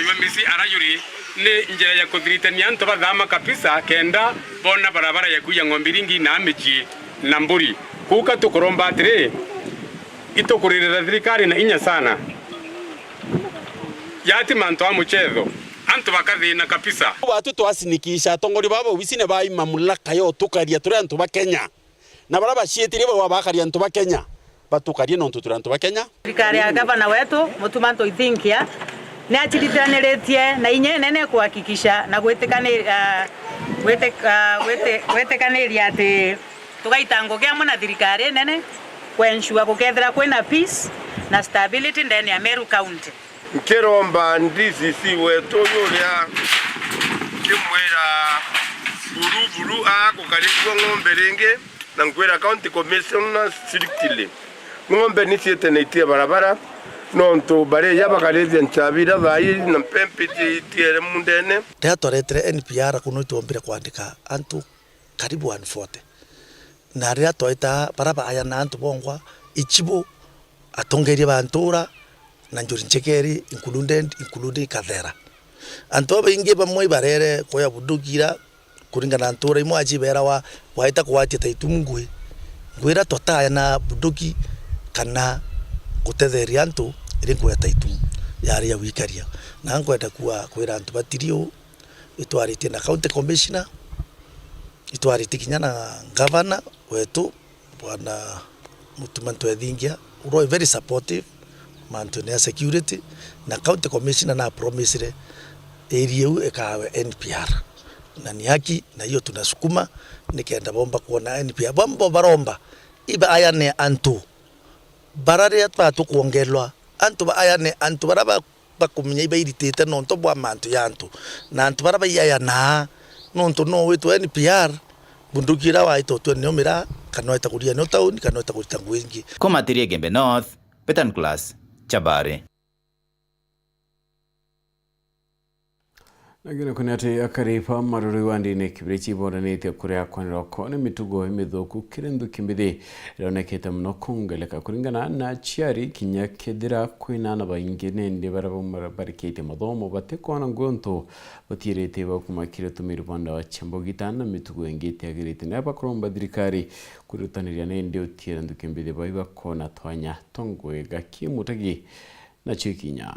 yomisi arayuri ni njira ya kuthiritania antu bathama kabisa kenda bona barabara ya kuya ng'ombiringi na miji na mburi kuka tukuromba atire itukuririra thirikari na inya sana yati manto amuchetho antu bakathina kabisa watu twasinikisha tongori baba ubisine bai mamulaka yo tukaria turi antu ba Kenya na baraba cietire bo bakaria antu ba Kenya batukaria nontu turi antu ba Kenya thirikari ya gavana wetu Mutumanto Ithinkia ni achirithaniretie na inye nene kuhakikisha na gwetikanĩria ati tugaitango kia muna thirikari nene kwensure gukethera kwina peace na stability ndani ya Meru County nkiromba DCC wetu yuria kimwira buru gukarikwo ng'ombe ringi na nkwira county commissioner strictly ng'ombe nisietenetie barabara nonto bare yabakarethia nchabira thai na mpempiti tiere mundene twaretere NPR kuno tuombire kuandika antu karibu 140 na ria toita baraba aya na antu bongwa ichibo atongerie bantura na njuri nchekeri including Kathera antu baingi bamwe barere koya budukira kuringana antura imwe ajibera wa waita kwatia Taitungwe ngwira totaya na buduki kana gutetheria antu iringo ya Taitumu yari ya wikaria na ngwenda kwira antu batirio itwaritie na county commissioner itwaritie kinya na governor wetu bwana Mutumanto Ithinkia uro very supportive mantu ya security na county commissioner na promise area ekawe NPR na ni haki na hiyo tunasukuma nikaenda bomba kuona NPR bomba baromba iba aya ne antu barare atatu kuongelwa antu ba aya ne antu baraba bakumenya iba iritete nonto bwa mantu yantu na antu baraba aya na nonto no wetu NPR bundukira wa ito tu neomira kanoita kuria no tauni kanoita kuritangwingi komatirie Gembe North Petan Class Chabare Nagina kunati akaripa maruri wandine kibirichi boranete kuria kwanira kone mitugo imidhoku kirendu kimbithi ronekete muno kungeleka kuringana na chiari kinya kedira kwinana baingene ndi barabumara barikete mathomo batekwana ngonto batirete bakumakire tumiri banda wa chambogitana mitugo engete agirite na bakromba dirikari kurutaniria nende utirendu kimbithi baiba kona twanya tongwe gakimutagi na chikinya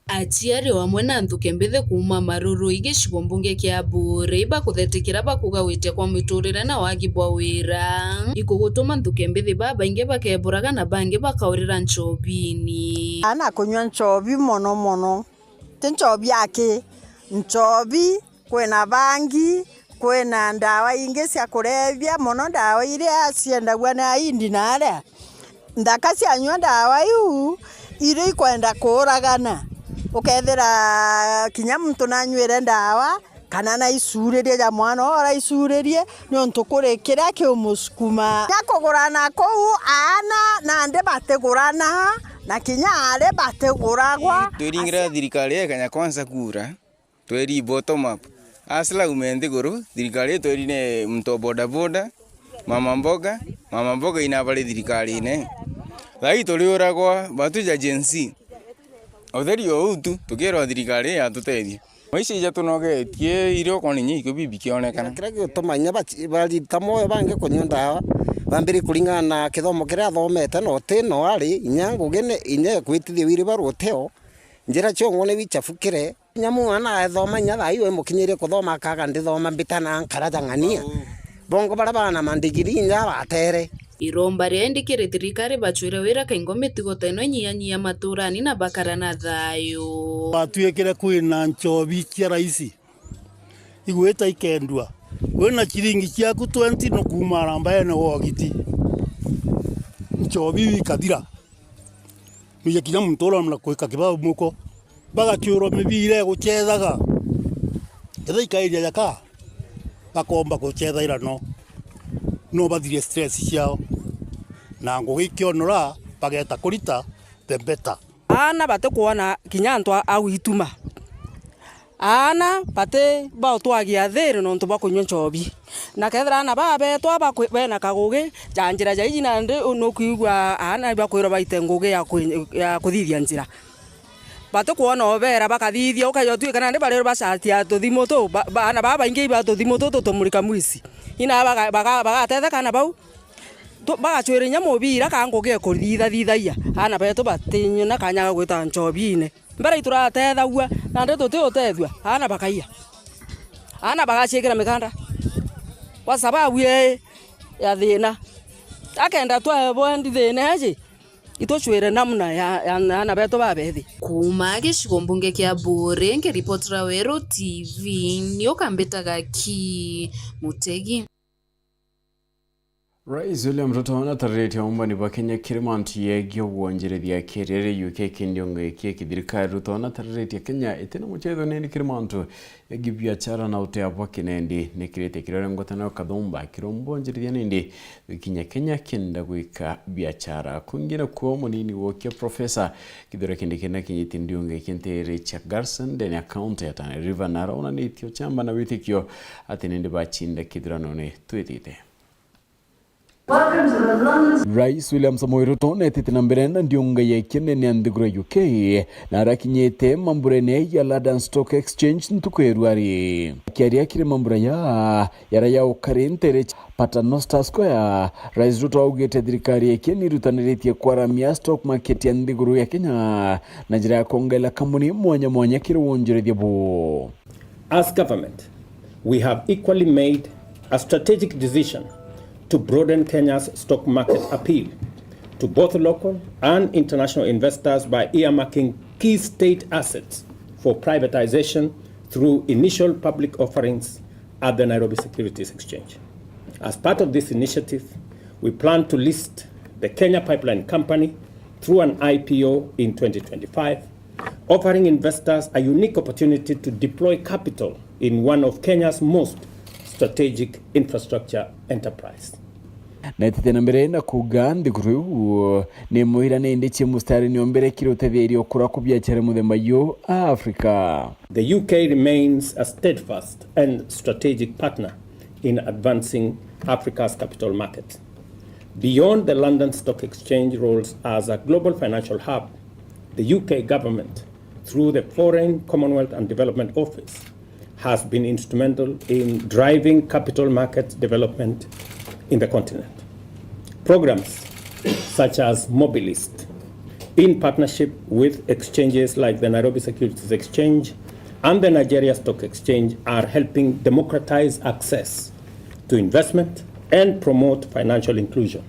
Aciari wamwe na nthuke mbithe kuma maruru igicigo mbunge kia Bure bakuthetikira bakugawite kwa miturire na wagi bwa wira ikugutuma nthuke mbithi babaingi bakeburaga na bangi bakaurira nchobini ana kunywa nchobi mono ti nchobi yake nchobi kwena bangi kwena ndawa ingi cia kurevya mono ndawa iria ciendagua na indi nare ndaka cianywa ndawa iu iri kwenda kuragana ukethira kinya muntu nanywire ndawa kana na icuririe ja mwana ora icuririe no ntukurikira ki umusukuma yakugurana ku ana na nde bategurana na kinya are bateguragwa turingira thirikari kanya kwanza kura tweri bottom up asla umendi guru thirikari twerine mto boda boda mama mboga inavale thirikari ne lai tolioragwa batu ja agency otheri outu tukero thirikari ya tutethia maici ja tunogetie irio koninyi iko bibi kionekana kira gitumanya bari tamoyo bange kunywa ndawa bambiri kuringana na kithomo kiria thomete no tino ari inyangu gene inye kwitithia wiri baruteo njira chongone bichafukire nyamu ana ethoma nya thai we mukinyire kuthoma akaga ndithoma mbitana nkaraja ng'ania bongo bara bana mandigiri nya batere iromba riendikire thirikari bachwire wira kaingo mitigo teno nyia maturani na bakara na thayo batuikire kwina nchobi cia raisi igweta ikendwa wena chiringi ciaku 20 no kumara mbaye no wogiti nchobi wikathira Nuye kinya mtoro mla kuika kibao muko. Baga kiuro mibire guchethaga. Etha ikairia yaka. Bakomba guchetha ira no. No bathire stress ciao. Na ngugikionora bageta kurita the better. Ana bate kuona kinya ntwa au ituma. Ana bate ba twagia thiri no ntuba kunywa nchobi. Na kethra ana babe twaba bena kaguge janjira jaiji na ndi no kuigwa ana ba kwiro baite nguge ya kuthithia njira. Bate kuona obera bakathithia ukayo tu kana ndi barero bacatia tuthimo tu bana baba ingi ba tuthimo tu tumurika mwisi. Ina baga tetha kana bau bagachwire nyamo bira kanguge kuthitha thithaia ana beto batinyo na kanyaga gwita nchobine mbere ituratethaua na ndeto te utethua ana bakaia ana bagachikira mikanda kwa sababu ya thina akenda twa bondi thina aje itochwire namna ya ana beto babethi kuma gicigo mbunge kia Bure ngiripotera Wero TV nio kambetaga ki Mutegi. Rais William Ruto na tareti ombani ba Kenya Kirimanti yegyo wonjerethia kerere UK kindiongo ekie kithirikari Ruto na tareti Kenya etena muchetho neni Kirimantu yegi biashara na uteapwa kinendi nikirete kirore ngotana kadhumba kirombonjerethia nindi wikinya Kenya kenda gwika biashara kungira kwa munini wokia professor kidore kindikena kinyiti ndiongo ekinte Richard Garson deni account ya Tana River Nara ona nitio chamba na witikio atinende bachinda kidurano ne tweetite. Rais William Samoei Ruto netete na mbere na ndionga yekene ni andigura UK na rakinyete mamburene ya London Stock Exchange ntukwerwari kiaria kire mambura ya raya ukarentere Paternoster Square. Rais Ruto augete thirikari yekeni rutaniretie kwaramia stock market ya ndiguru ya Kenya na njira ya kongela kambuni mwanya kire wonjerethia bo. As government, we have equally made a strategic decision to broaden Kenya's stock market appeal to both local and international investors by earmarking key state assets for privatization through initial public offerings at the Nairobi Securities Exchange. As part of this initiative, we plan to list the Kenya Pipeline Company through an IPO in 2025, offering investors a unique opportunity to deploy capital in one of Kenya's most strategic infrastructure enterprise. Netete na mbere na kugandi kuru ni muhira ne ndiche mustari ni ombere kirotetheri okura kubyachere muthemba yo Africa. The UK remains a steadfast and strategic partner in advancing Africa's capital market. Beyond the London Stock Exchange roles as a global financial hub, the UK government, through the Foreign, Commonwealth and Development Office, has been instrumental in driving capital market development in the continent. Programs such as Mobilist, in partnership with exchanges like the Nairobi Securities Exchange and the Nigeria Stock Exchange, are helping democratize access to investment and promote financial inclusion.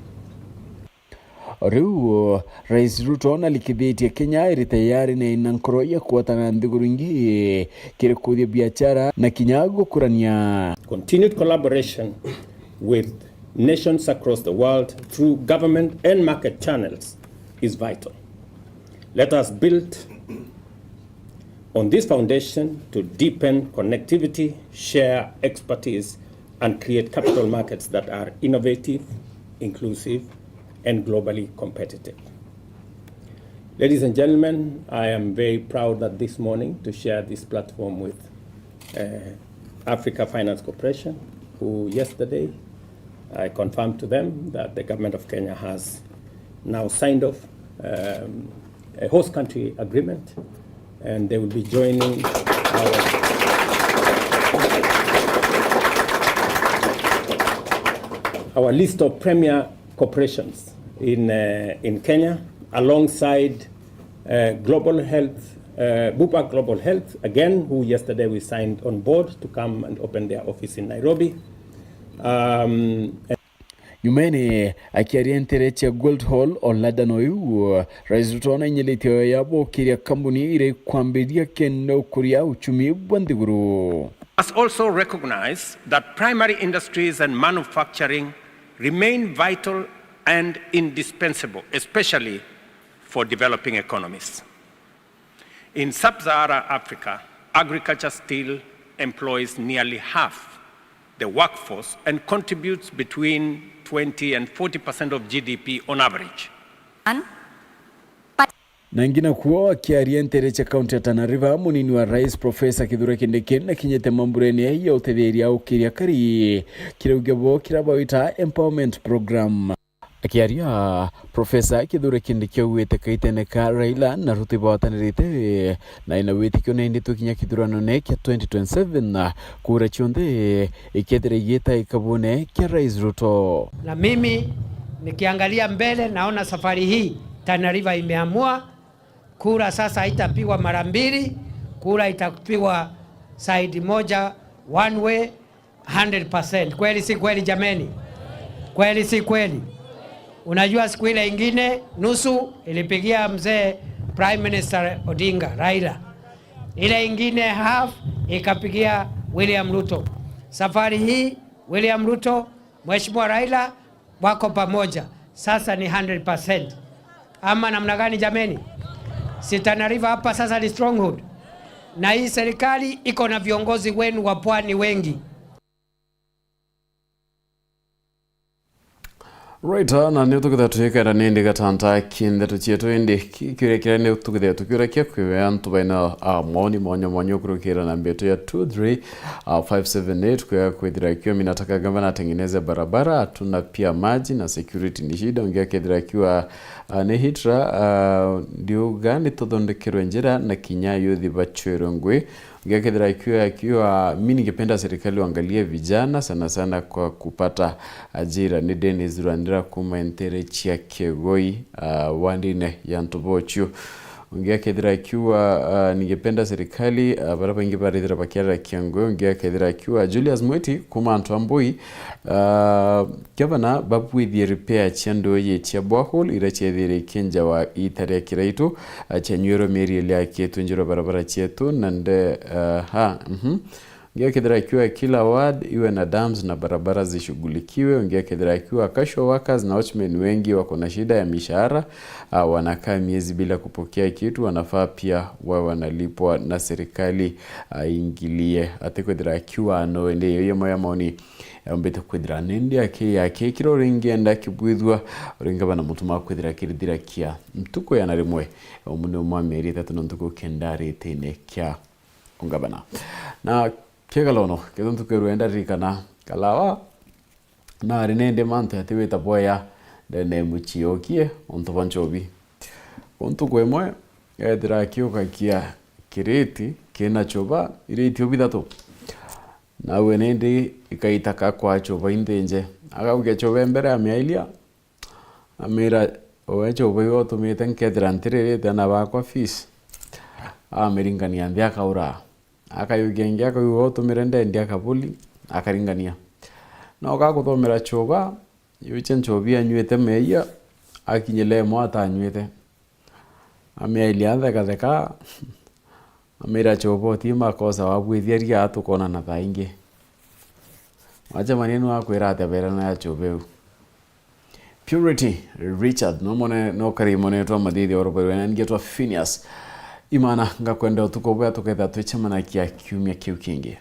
Riu Rais Ruto na likidhitia Kenya iri tayari na inankoro ya kuwatana ndiguru ingi kire kuthia biashara na kinyago kurania. Continued collaboration with nations across the world through government and market channels is vital. Let us build on this foundation to deepen connectivity, share expertise, and create capital markets that are innovative, inclusive, and globally competitive. Ladies and gentlemen, I am very proud that this morning to share this platform with Africa Finance Corporation, who yesterday I confirmed to them that the government of Kenya has now signed off a host country agreement, and they will be joining our list of premier corporations in Kenya, alongside Global Health, Bupa Global Health, again, who yesterday we signed on board to come and open their office in Nairobi. Nyumene akiaria ntereche Gold Hall o London oyu Rais Ruto na nyelitio yabo kiria kambuni ire kwambiria kendo kuria uchumi bwandiguru. Must also recognize that primary industries and manufacturing remain vital and indispensable, especially for developing economies. In sub-Saharan Africa, agriculture still employs nearly half the workforce and contributes between 20 and 40% of GDP on average. Na ngina kuwa kiaria ntere cha kaunti ya Tana River, munini wa rais Profesa Kithure Kindiki na kinyete mambureni ya utetheria ukiria kari kiraugebwo kirabawita empowerment program. Akiaria Profesa Kithure Kindiki uwete kaiteneka Raila na Ruto bawatanirite na inawitikio na indi tukinya kithurano ne kia 2027 kura chionde ikethire yeta ikabune kia Rais Ruto. Na mimi nikiangalia mbele naona safari hii Tana River imeamua kura sasa haitapigwa mara mbili, kura itapigwa side moja, one way 100%. Kweli si kweli jameni? Kweli si kweli? Unajua siku ile ingine nusu ilipigia mzee Prime Minister Odinga Raila, ile ingine half ikapigia William Ruto. Safari hii William Ruto, Mheshimiwa Raila wako pamoja, sasa ni 100%. Ama namna gani jameni? Si Tana River hapa sasa ni stronghold, na hii serikali iko na viongozi wenu wa pwani wengi. Right, na ne tukitha tuyekera nindi gatanta kinde tuchieto indi kirekera ne tukitha tukirakia kwe antu baina moni monyo kurukira na mbeto ya 23578 kwa kwethira kio minataka gavana atengeneze barabara, tuna pia maji na security ni shida. Ongea kethira kiwa ne hitra ndio gani todondekero njira na kinya yuthi bachwerongwe. Ongea kethira kiwa mimi ningependa serikali waangalie vijana sana kwa kupata ajira. Ni Dennis Rwandira kuma entere chia Kegoi wandine ya Ntobochu. Ongea kethira kiwa ningependa serikali baraba ingebarithira bakiara Kiango. Ongea kethira kiwa Julius Mweti kuma Ntwamboi gavana babwithie repair chendo ye chia borehole irachethire kenja wa itare kiraitu cha nywero meri ile kietu njiro barabara chetu nande Ongea kethira kiwa kila ward iwe na dams na barabara zishughulikiwe. Ongea kethira kiwa casual workers na watchmen wengi wako na shida ya mishahara, wanakaa miezi bila kupokea kitu, wanafaa pia wao wanalipwa na serikali ingilie. Ate kethira kiwa no ende yo moya maoni ombete kwethira nende yake kiro ringenda kibwithwa ringa bana mutuma kwethira kirithira kia mtuko ya narimwe omune mwa meri 3 ntuko kendari tene kia ongabana na kegalono kedontu keruenda rikana kalawa na rinende mante atiweta boya dene muchiokie onto banchobi onto kwemwe edra kioka kia kireti kena choba ireti obidatu na wenende ikaitaka kwa choba indenje akauge choba mbere amailia amira owecho boyo tumete nkedra ntirere dana bakwa fees ameringania ndia kaura akayugengia akayo tumirende ndia kabuli akaringania na okaguthomera choba yuche nchobi anywete meya akinyele mwata anywete amailia theka amira chobo tima kosa wabwithieria atukona na thaingi wacha maneno akwira atabera na chobeu Purity Richard no karimone to madidi oroberwe ngetwa Phineas imana ngakwenda utuko bwa tuketha twechemana kia kiumia kiu kingi.